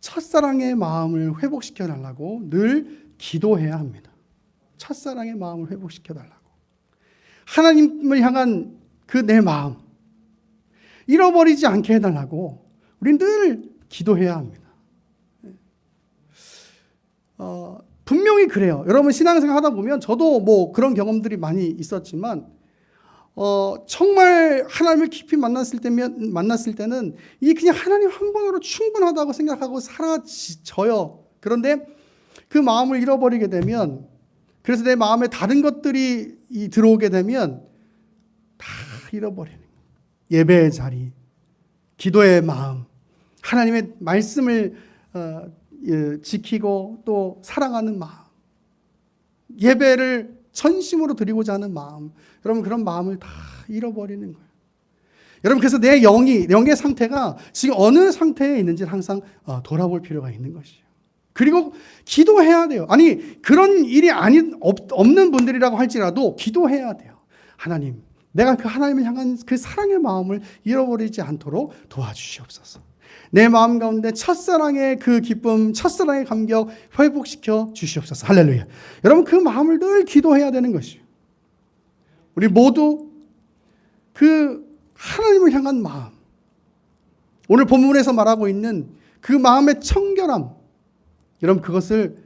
첫사랑의 마음을 회복시켜 달라고 늘 기도해야 합니다. 첫사랑의 마음을 회복시켜 달라고. 하나님을 향한 그 내 마음 잃어버리지 않게 해달라고 우리는 늘 기도해야 합니다. 분명히 그래요. 여러분 신앙생활 하다 보면 저도 뭐 그런 경험들이 많이 있었지만 정말 하나님을 깊이 만났을 때는 이 그냥 하나님 한 분으로 충분하다고 생각하고 사라져요. 그런데 그 마음을 잃어버리게 되면, 그래서 내 마음에 다른 것들이 들어오게 되면 다 잃어버리는 거예요. 예배의 자리, 기도의 마음, 하나님의 말씀을 지키고 또 사랑하는 마음, 예배를 전심으로 드리고자 하는 마음, 여러분 그런 마음을 다 잃어버리는 거예요. 여러분 그래서 내 영의 상태가 지금 어느 상태에 있는지를 항상 돌아볼 필요가 있는 것이에요. 그리고 기도해야 돼요. 아니 그런 일이 없는 분들이라고 할지라도 기도해야 돼요. 하나님, 내가 그 하나님을 향한 그 사랑의 마음을 잃어버리지 않도록 도와주시옵소서. 내 마음 가운데 첫사랑의 그 기쁨, 첫사랑의 감격 회복시켜 주시옵소서. 할렐루야. 여러분 그 마음을 늘 기도해야 되는 것이에요. 우리 모두 그 하나님을 향한 마음, 오늘 본문에서 말하고 있는 그 마음의 청결함, 여러분 그것을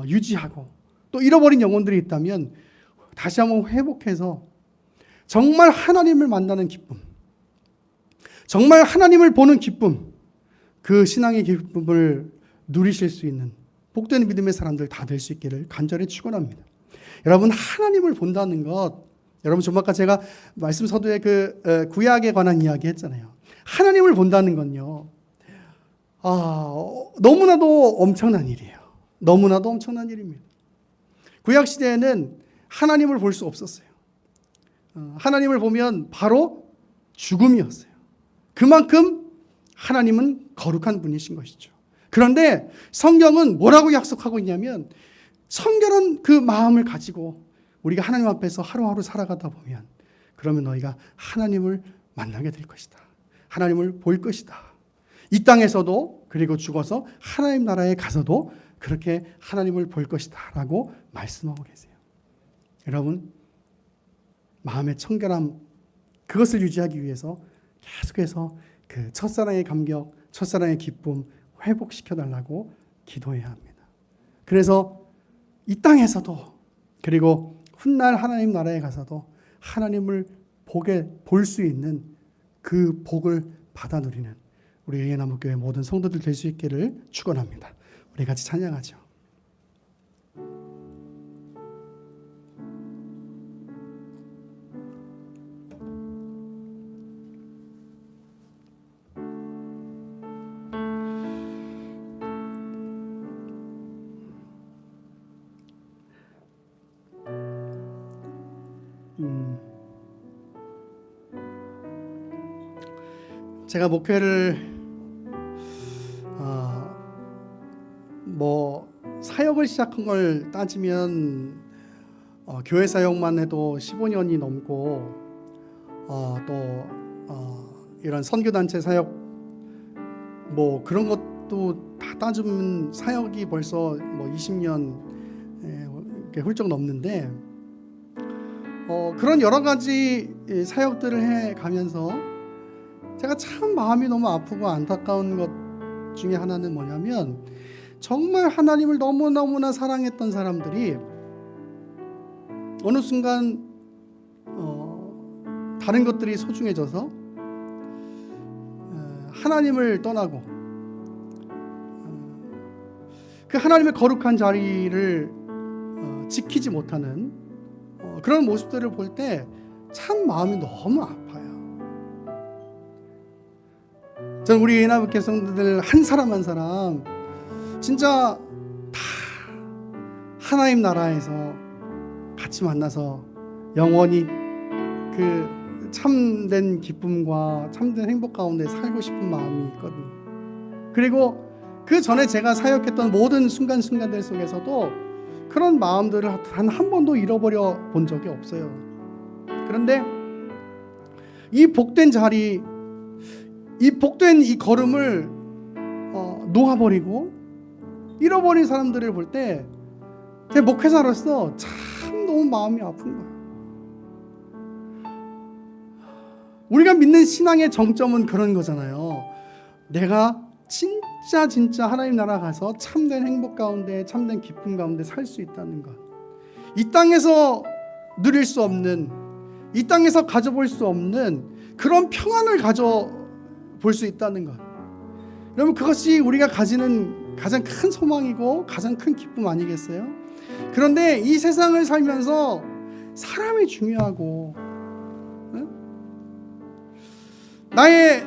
유지하고 또 잃어버린 영혼들이 있다면 다시 한번 회복해서 정말 하나님을 만나는 기쁨, 정말 하나님을 보는 기쁨, 그 신앙의 기쁨을 누리실 수 있는 복된 믿음의 사람들 다 될 수 있기를 간절히 축원합니다. 여러분 하나님을 본다는 것, 여러분 좀 아까 제가 말씀 서두에 그 구약에 관한 이야기 했잖아요. 하나님을 본다는 건요, 너무나도 엄청난 일이에요. 너무나도 엄청난 일입니다. 구약 시대에는 하나님을 볼 수 없었어요. 하나님을 보면 바로 죽음이었어요. 그만큼 하나님은 거룩한 분이신 것이죠. 그런데 성경은 뭐라고 약속하고 있냐면 청결한 그 마음을 가지고 우리가 하나님 앞에서 하루하루 살아가다 보면 그러면 너희가 하나님을 만나게 될 것이다. 하나님을 볼 것이다. 이 땅에서도 그리고 죽어서 하나님 나라에 가서도 그렇게 하나님을 볼 것이다 라고 말씀하고 계세요. 여러분, 마음의 청결함, 그것을 유지하기 위해서 계속해서 그 첫사랑의 감격, 첫사랑의 기쁨 회복시켜달라고 기도해야 합니다. 그래서 이 땅에서도 그리고 훗날 하나님 나라에 가서도 하나님을 볼 수 있는 그 복을 받아 누리는 우리 의예나무교회 모든 성도들 될 수 있기를 축원합니다. 우리 같이 찬양하죠. 제가 목회를 사역을 시작한 걸 따지면 교회 사역만 해도 15년이 넘고 이런 선교단체 사역 그런 것도 다 따지면 사역이 벌써 20년 이렇게 훌쩍 넘는데 그런 여러 가지 사역들을 해 가면서 제가 참 마음이 너무 아프고 안타까운 것 중에 하나는 뭐냐면 정말 하나님을 너무너무나 사랑했던 사람들이 어느 순간 다른 것들이 소중해져서 하나님을 떠나고 그 하나님의 거룩한 자리를 지키지 못하는 그런 모습들을 볼 때 참 마음이 너무 아파요. 저는 우리 예나무교회 성도들 한 사람 한 사람 진짜 다 하나님 나라에서 같이 만나서 영원히 그 참된 기쁨과 참된 행복 가운데 살고 싶은 마음이 있거든요. 그리고 그 전에 제가 사역했던 모든 순간순간들 속에서도 그런 마음들을 단 한 번도 잃어버려 본 적이 없어요. 그런데 이 복된 자리, 이 복된 이 걸음을 놓아버리고 잃어버린 사람들을 볼 때 제 목회자로서 참 너무 마음이 아픈 거예요. 우리가 믿는 신앙의 정점은 그런 거잖아요. 내가 진짜 하나님 나라 가서 참된 행복 가운데 참된 기쁨 가운데 살 수 있다는 것, 이 땅에서 누릴 수 없는, 이 땅에서 가져볼 수 없는 그런 평안을 가져볼 수 있다는 것, 여러분 그것이 우리가 가지는 가장 큰 소망이고 가장 큰 기쁨 아니겠어요? 그런데 이 세상을 살면서 사람이 중요하고 나의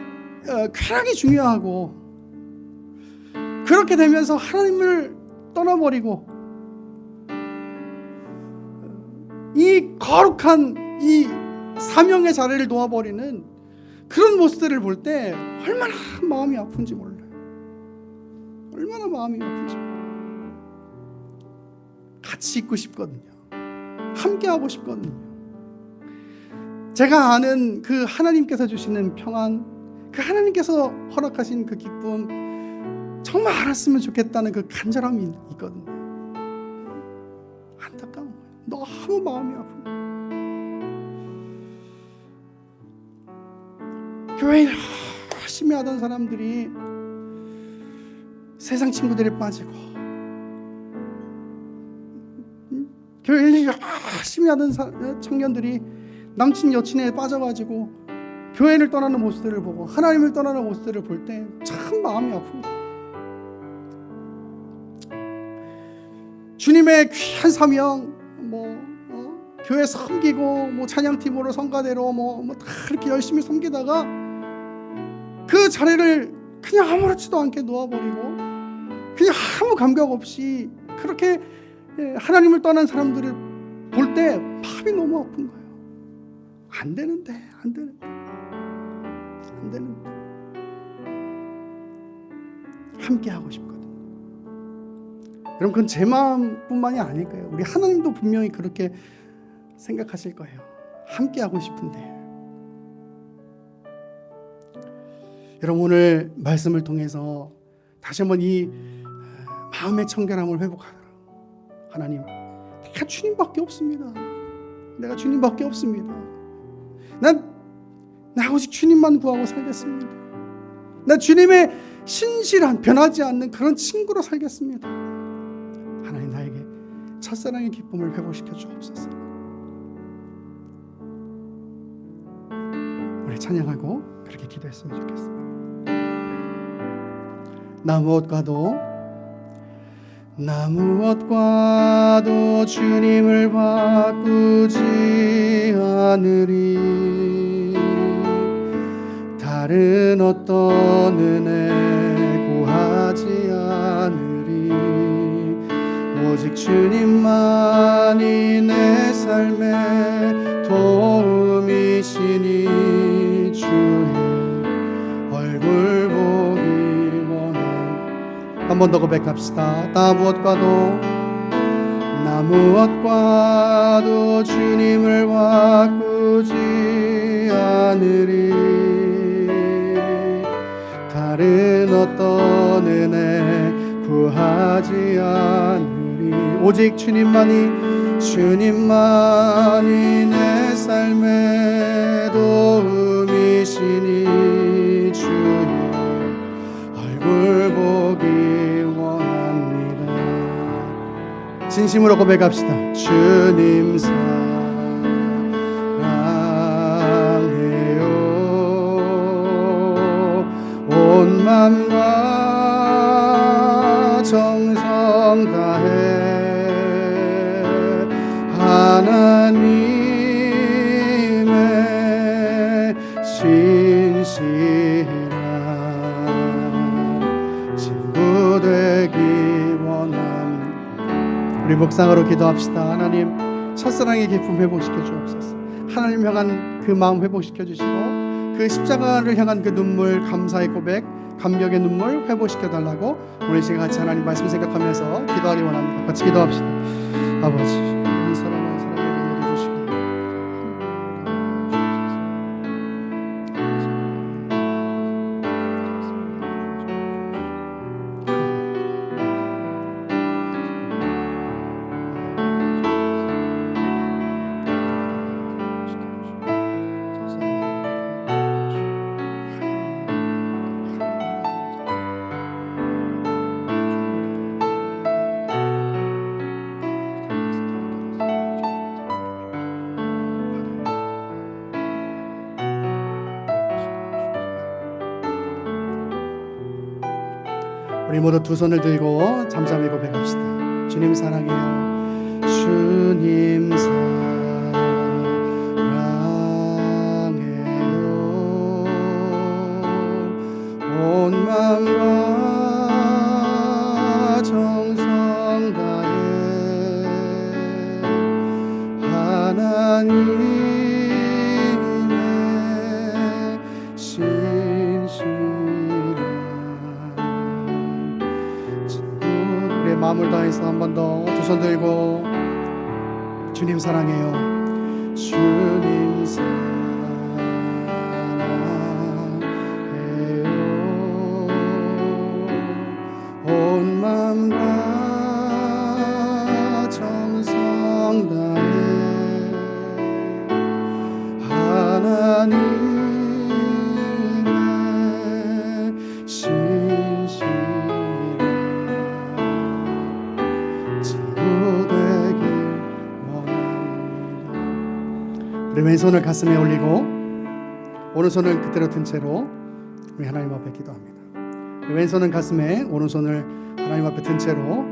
쾌락이 중요하고 그렇게 되면서 하나님을 떠나버리고 이 거룩한 이 사명의 자리를 놓아버리는 그런 모습들을 볼 때 얼마나 마음이 아픈지 몰라요. 얼마나 마음이 아픈지 몰라요. 같이 있고 싶거든요. 함께하고 싶거든요. 제가 아는 그 하나님께서 주시는 평안, 그 하나님께서 허락하신 그 기쁨 정말 알았으면 좋겠다는 그 간절함이 있거든요. 안타까운 거예요. 너무 마음이 아픈 거예요. 교회 열심히 하던 사람들이 세상 친구들에 빠지고, 교회 열심히 하던 청년들이 남친 여친에 빠져가지고 교회를 떠나는 모습들을 보고 하나님을 떠나는 모습들을 볼 때 참 마음이 아픈 거예요. 주님의 귀한 사명, 교회 섬기고 찬양팀으로 성가대로 다 이렇게 열심히 섬기다가 그 자리를 그냥 아무렇지도 않게 놓아버리고 그냥 아무 감각 없이 그렇게 하나님을 떠난 사람들을 볼 때 마음이 너무 아픈 거예요. 안 되는데. 함께 하고 싶거든요. 여러분 그건 제 마음뿐만이 아닐 거예요. 우리 하나님도 분명히 그렇게 생각하실 거예요. 함께 하고 싶은데 여러분 오늘 말씀을 통해서 다시 한번 이 마음의 청결함을 회복하라. 하나님, 내가 주님밖에 없습니다. 내가 주님밖에 없습니다. 나 오직 주님만 구하고 살겠습니다. 나 주님의 신실한 변하지 않는 그런 친구로 살겠습니다. 하나님, 나에게 첫사랑의 기쁨을 회복시켜 주옵소서. 우리 찬양하고 그렇게 기도했으면 좋겠습니다. 나 무엇과도 주님을 바꾸지 않으리. 다른 어떤 은혜 구하지 않으리. 오직 주님만이 내 삶의 도움이시니 주의 얼굴 보기 원함. 한 번 더 고백합시다. 나 무엇과도 주님을 바꾸지 않으리. 다른 어떤 은혜 구하지 않으리. 오직 주님만이 내 삶의 도움이시니 주의 얼굴 보기 원합니다. 진심으로 고백합시다. 주님 사랑해요. 온 맘과 정성 다해 하나님의 신실한 친구 되기 원합니다. 우리 묵상으로 기도합시다. 하나님, 첫사랑의 기쁨 회복시켜 주옵소서. 하나님 향한 그 마음 회복시켜 주시고 그 십자가를 향한 그 눈물, 감사의 고백, 감격의 눈물 회복시켜 달라고 오늘 시간 같이 하나님 말씀 생각하면서 기도하기 원합니다. 같이 기도합시다. 아버지, 우리 사랑하는 사랑에게 내려주시고 우리 모두 두 손을 들고 잠잠히 고백합시다. 주님 사랑해요. 주님 사랑해요. 온 마음과 정성 다해 하나님의 마음을 다해서 한 번 더 두 손 들고 주님 사랑해요. 주님 사랑해요. 온 마음과 정성 다해 하나님의 우리 왼손을 가슴에 올리고 오른손을 그대로 든 채로 우리 하나님 앞에 기도합니다. 우리 왼손은 가슴에, 오른손을 하나님 앞에 든 채로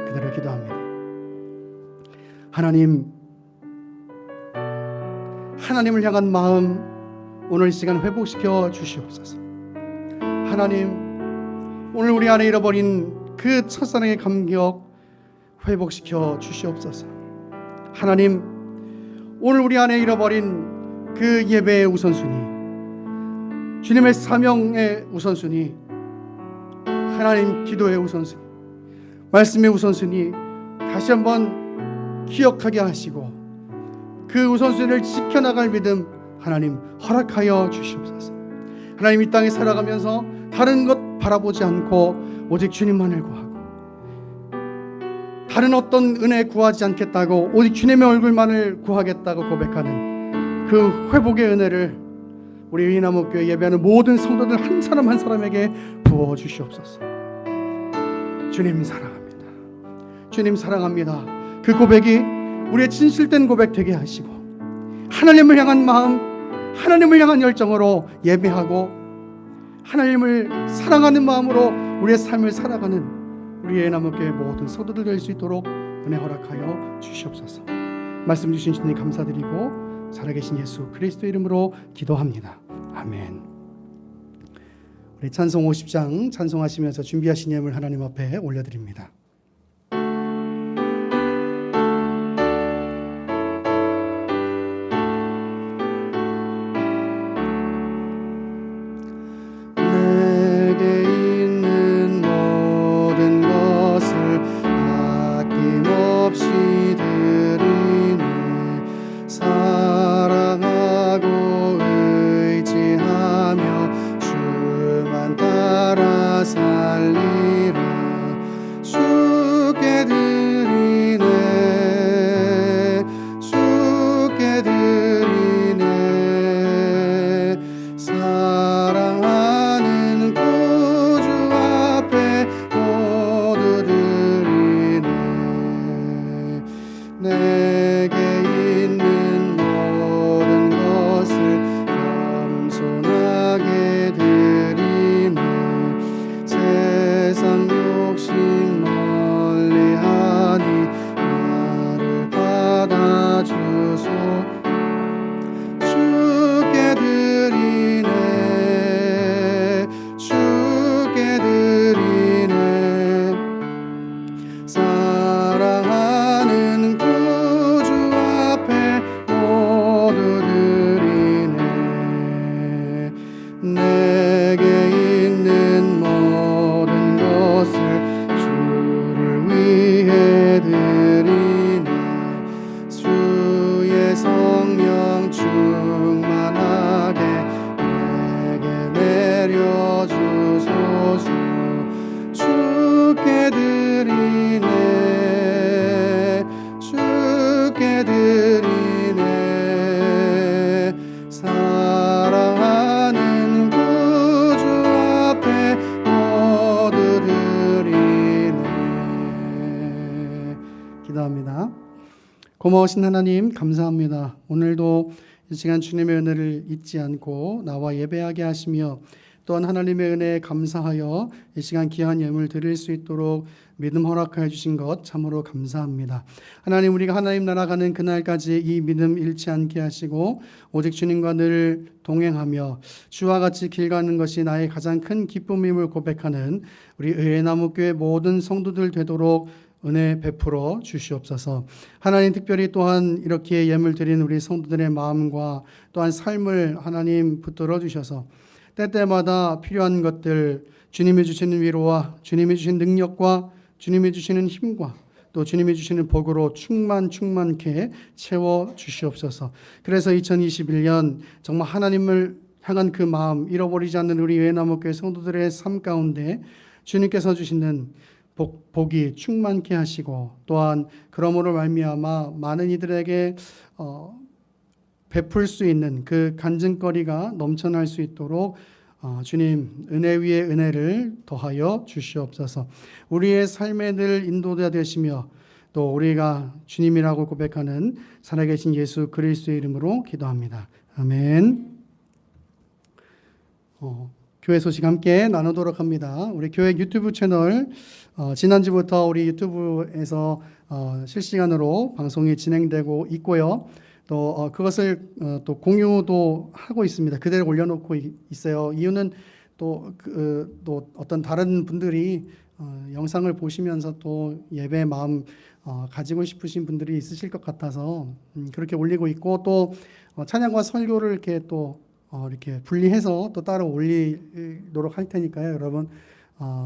그대로 기도합니다. 하나님을 향한 마음 오늘 이 시간 회복시켜 주시옵소서. 하나님, 오늘 우리 안에 잃어버린 그 첫사랑의 감격 회복시켜 주시옵소서. 하나님, 오늘 우리 안에 잃어버린 그 예배의 우선순위, 주님의 사명의 우선순위, 하나님 기도의 우선순위, 말씀의 우선순위 다시 한번 기억하게 하시고 그 우선순위를 지켜나갈 믿음 하나님 허락하여 주시옵소서. 하나님 이 땅에 살아가면서 다른 것 바라보지 않고 오직 주님만을 구하고 다른 어떤 은혜 구하지 않겠다고 오직 주님의 얼굴만을 구하겠다고 고백하는 그 회복의 은혜를 우리 의나무교회 예배하는 모든 성도들 한 사람 한 사람에게 부어 주시옵소서. 주님 사랑합니다. 주님 사랑합니다. 그 고백이 우리의 진실된 고백 되게 하시고 하나님을 향한 마음, 하나님을 향한 열정으로 예배하고 하나님을 사랑하는 마음으로 우리의 삶을 살아가는 우리 예나무교회 모든 성도들 될 수 있도록 은혜 허락하여 주시옵소서. 말씀 주신 주님 감사드리고 살아계신 예수 그리스도 이름으로 기도합니다. 아멘. 우리 찬송 50장 찬송하시면서 준비하신 예물 하나님 앞에 올려드립니다. 고마우신 하나님 감사합니다. 오늘도 이 시간 주님의 은혜를 잊지 않고 나와 예배하게 하시며 또한 하나님의 은혜에 감사하여 이 시간 귀한 예물 드릴 수 있도록 믿음 허락하여 주신 것 참으로 감사합니다. 하나님, 우리가 하나님 나라 가는 그날까지 이 믿음 잃지 않게 하시고 오직 주님과 늘 동행하며 주와 같이 길 가는 것이 나의 가장 큰 기쁨임을 고백하는 우리 의회나무교회 모든 성도들 되도록 은혜 베풀어 주시옵소서. 하나님, 특별히 또한 이렇게 예물 드린 우리 성도들의 마음과 또한 삶을 하나님 붙들어 주셔서 때때마다 필요한 것들, 주님이 주시는 위로와 주님이 주신 능력과 주님이 주시는 힘과 또 주님이 주시는 복으로 충만케 채워 주시옵소서. 그래서 2021년 정말 하나님을 향한 그 마음 잃어버리지 않는 우리 외나무교회 성도들의 삶 가운데 주님께서 주시는 복이 충만케 하시고 또한 그러므로 말미암아 많은 이들에게 베풀 수 있는 그 간증거리가 넘쳐날 수 있도록 주님 은혜 위에 은혜를 더하여 주시옵소서. 우리의 삶에 늘 인도자 되시며 또 우리가 주님이라고 고백하는 살아계신 예수 그리스도의 이름으로 기도합니다. 아멘. 교회 소식 함께 나누도록 합니다. 우리 교회 유튜브 채널 지난주부터 우리 유튜브에서 실시간으로 방송이 진행되고 있고요. 또 그것을 또 공유도 하고 있습니다. 그대로 올려놓고 있어요. 이유는 또 어떤 다른 분들이 영상을 보시면서 또 예배 마음 가지고 싶으신 분들이 있으실 것 같아서 그렇게 올리고 있고 또 찬양과 설교를 이렇게 분리해서 또 따로 올리도록 할 테니까요. 여러분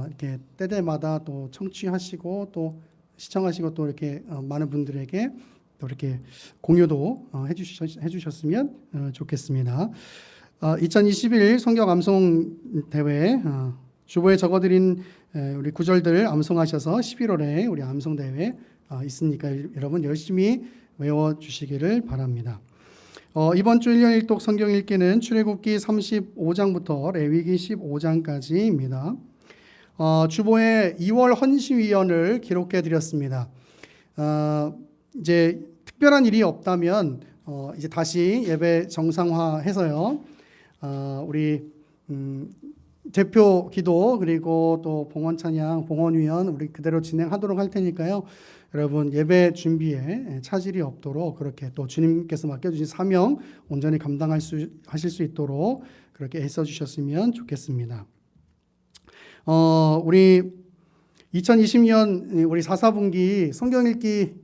이렇게 때때마다 또 청취하시고 또 시청하시고 또 이렇게 많은 분들에게 또 이렇게 공유도 해주셨으면 좋겠습니다. 2021 성경 암송 대회 주보에 적어드린 우리 구절들 암송하셔서 11월에 우리 암송 대회 있으니까 여러분 열심히 외워주시기를 바랍니다. 이번 주 1년 1독 성경 읽기는 출애굽기 35장부터 레위기 15장까지입니다. 주보에 2월 헌신위원을 기록해 드렸습니다. 이제 특별한 일이 없다면 이제 다시 예배 정상화해서요. 우리 대표 기도 그리고 또 봉헌 찬양, 봉헌위원 우리 그대로 진행하도록 할 테니까요. 여러분 예배 준비에 차질이 없도록 그렇게 또 주님께서 맡겨주신 사명 온전히 하실 수 있도록 그렇게 애써 주셨으면 좋겠습니다. 우리 2020년 우리 4, 4분기 성경 읽기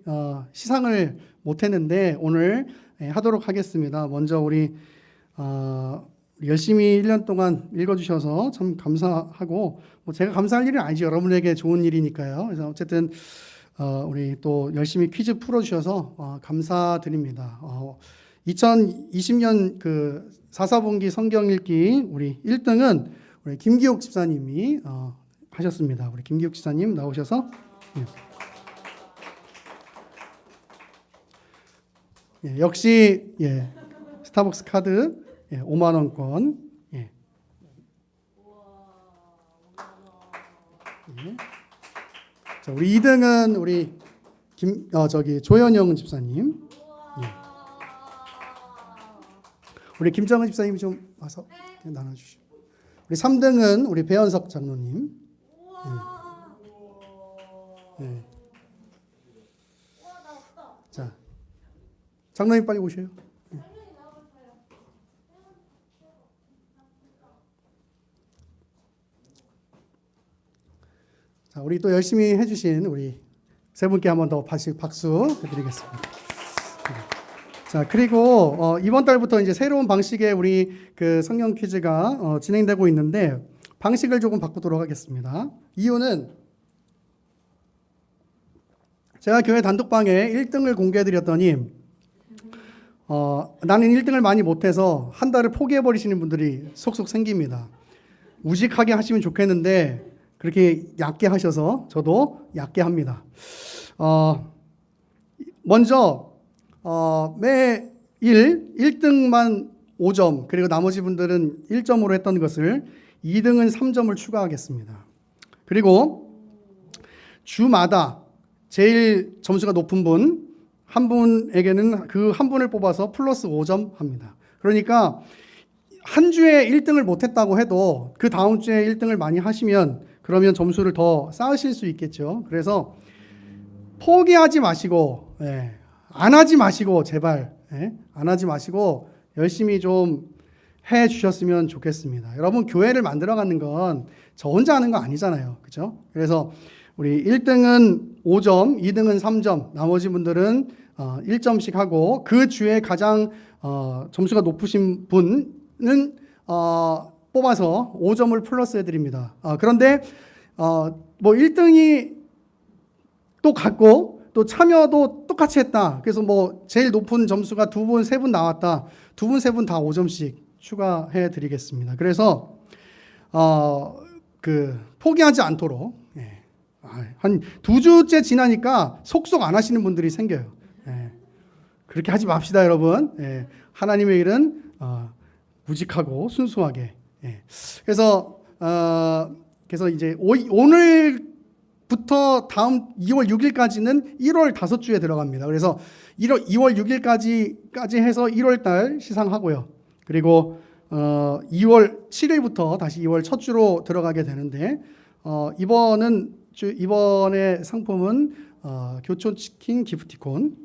시상을 못했는데 오늘 하도록 하겠습니다. 먼저 우리 열심히 1년 동안 읽어주셔서 참 감사하고 제가 감사할 일은 아니죠. 여러분에게 좋은 일이니까요. 그래서 어쨌든 우리 또 열심히 퀴즈 풀어주셔서 감사드립니다. 2020년 그 4, 4분기 성경 읽기 우리 1등은 우리 김기옥 집사님이 하셨습니다. 우리 김기옥 집사님 나오셔서 역시 스타벅스 카드 5만 원권. 자, 우리 2등은 우리 조현영 집사님. 우리 김정은 집사님 좀 와서 나눠주시고. 우리 3등은 우리 배현석 장로님. 자, 장로님 빨리 오셔요. 자, 우리 또 열심히 해주신 우리 세 분께 한 번 더 박수 드리겠습니다. 자, 그리고 이번 달부터 이제 새로운 방식의 우리 그 성경 퀴즈가 진행되고 있는데 방식을 조금 바꾸도록 하겠습니다. 이유는 제가 교회 단톡방에 1등을 공개해드렸더니 나는 1등을 많이 못해서 한 달을 포기해버리시는 분들이 속속 생깁니다. 우직하게 하시면 좋겠는데 그렇게 얕게 하셔서 저도 얕게 합니다. 먼저 매일 1등만 5점 그리고 나머지 분들은 1점으로 했던 것을 2등은 3점을 추가하겠습니다. 그리고 주마다 제일 점수가 높은 분 한 분에게는 그 한 분을 뽑아서 플러스 5점 합니다. 그러니까 한 주에 1등을 못했다고 해도 그 다음 주에 1등을 많이 하시면 그러면 점수를 더 쌓으실 수 있겠죠. 그래서 포기하지 마시고 안 하지 마시고 제발 안 하지 마시고 열심히 좀 해 주셨으면 좋겠습니다. 여러분 교회를 만들어가는 건 저 혼자 하는 거 아니잖아요. 그렇죠? 그래서 우리 1등은 5점, 2등은 3점, 나머지 분들은 1점씩 하고 그 주에 가장 점수가 높으신 분은 뽑아서 5점을 플러스 해드립니다. 그런데 뭐 1등이 또 같고 또 참여도 똑같이 했다. 그래서 뭐 제일 높은 점수가 2분, 3분 나왔다. 2분, 3분 다 5점씩 추가해 드리겠습니다. 그래서 포기하지 않도록 한 2주째 지나니까 속속 안 하시는 분들이 생겨요. 그렇게 하지 맙시다, 여러분. 하나님의 일은 무직하고 순수하게. 그래서 이제 오늘부터 다음 2월 6일까지는 1월 5주에 들어갑니다. 그래서 2월 6일까지 해서 1월 달 시상하고요. 그리고 2월 7일부터 다시 2월 첫 주로 들어가게 되는데 이번에 상품은 교촌 치킨 기프티콘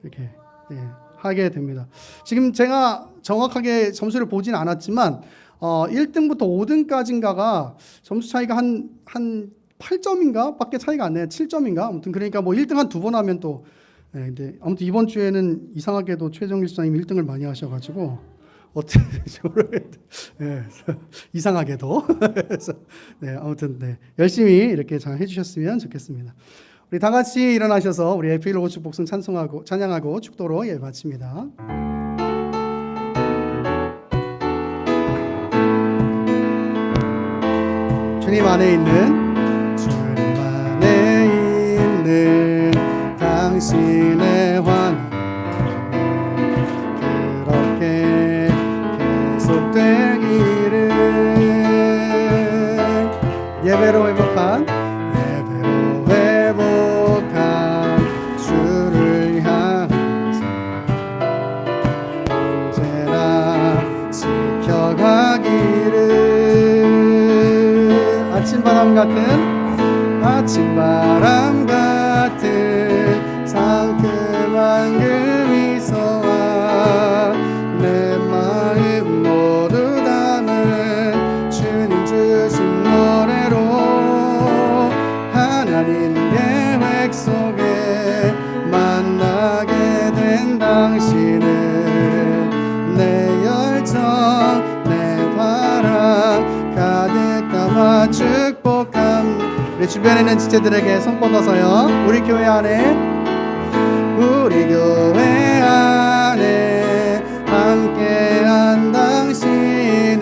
이렇게 하게 됩니다. 지금 제가 정확하게 점수를 보진 않았지만 1등부터 5등까지인가가 점수 차이가 한 8점인가 밖에 차이가 안 나요. 7점인가 아무튼 그러니까 뭐 1등 한 2번 하면 또 근데 아무튼 이번 주에는 이상하게도 최정일 수사님 1등을 많이 하셔가지고 어떻게 이상하게도 그래서 아무튼 열심히 이렇게 잘 해주셨으면 좋겠습니다. 우리 다 같이 일어나셔서 우리 에필 오직 복숭 찬송하고 찬양하고 축도로 예배 마칩니다. 주님 안에 있는 당신의 환희 그렇게 계속되기를 예배로 회복한 주를 향해서 언제나 지켜가기를 아침바람 같은 상큼한 그 미소와 내 마음 모두 담은 주님 주신 노래로 하나님 계획 속에 만나게 된 당신은 내 열정 내 바람 가득 담아 축복함. 우리 주변에 있는 지체들에게 손 뻗어서요. 우리 교회 안에 함께한 당신은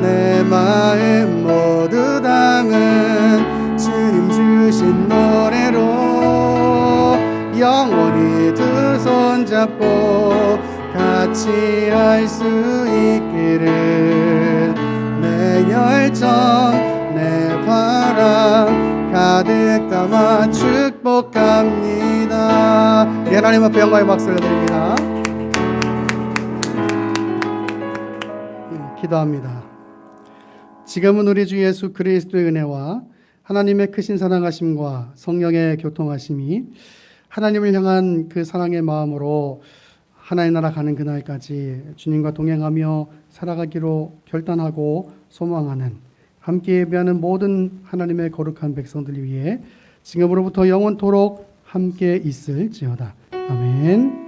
내 마음 모두 담은 주님 주신 노래로 영원히 두 손 잡고 같이 할 수 있기를 내 열정 내 바람 가득 담아 축복합니다. 우리 하나님 앞에 영광의 박수를 드립니다. 기도합니다. 지금은 우리 주 예수 그리스도의 은혜와 하나님의 크신 사랑하심과 성령의 교통하심이 하나님을 향한 그 사랑의 마음으로 하나의 나라 가는 그날까지 주님과 동행하며 살아가기로 결단하고 소망하는 함께 예배하는 모든 하나님의 거룩한 백성들 위해 지금으로부터 영원토록 함께 있을지어다. 아멘.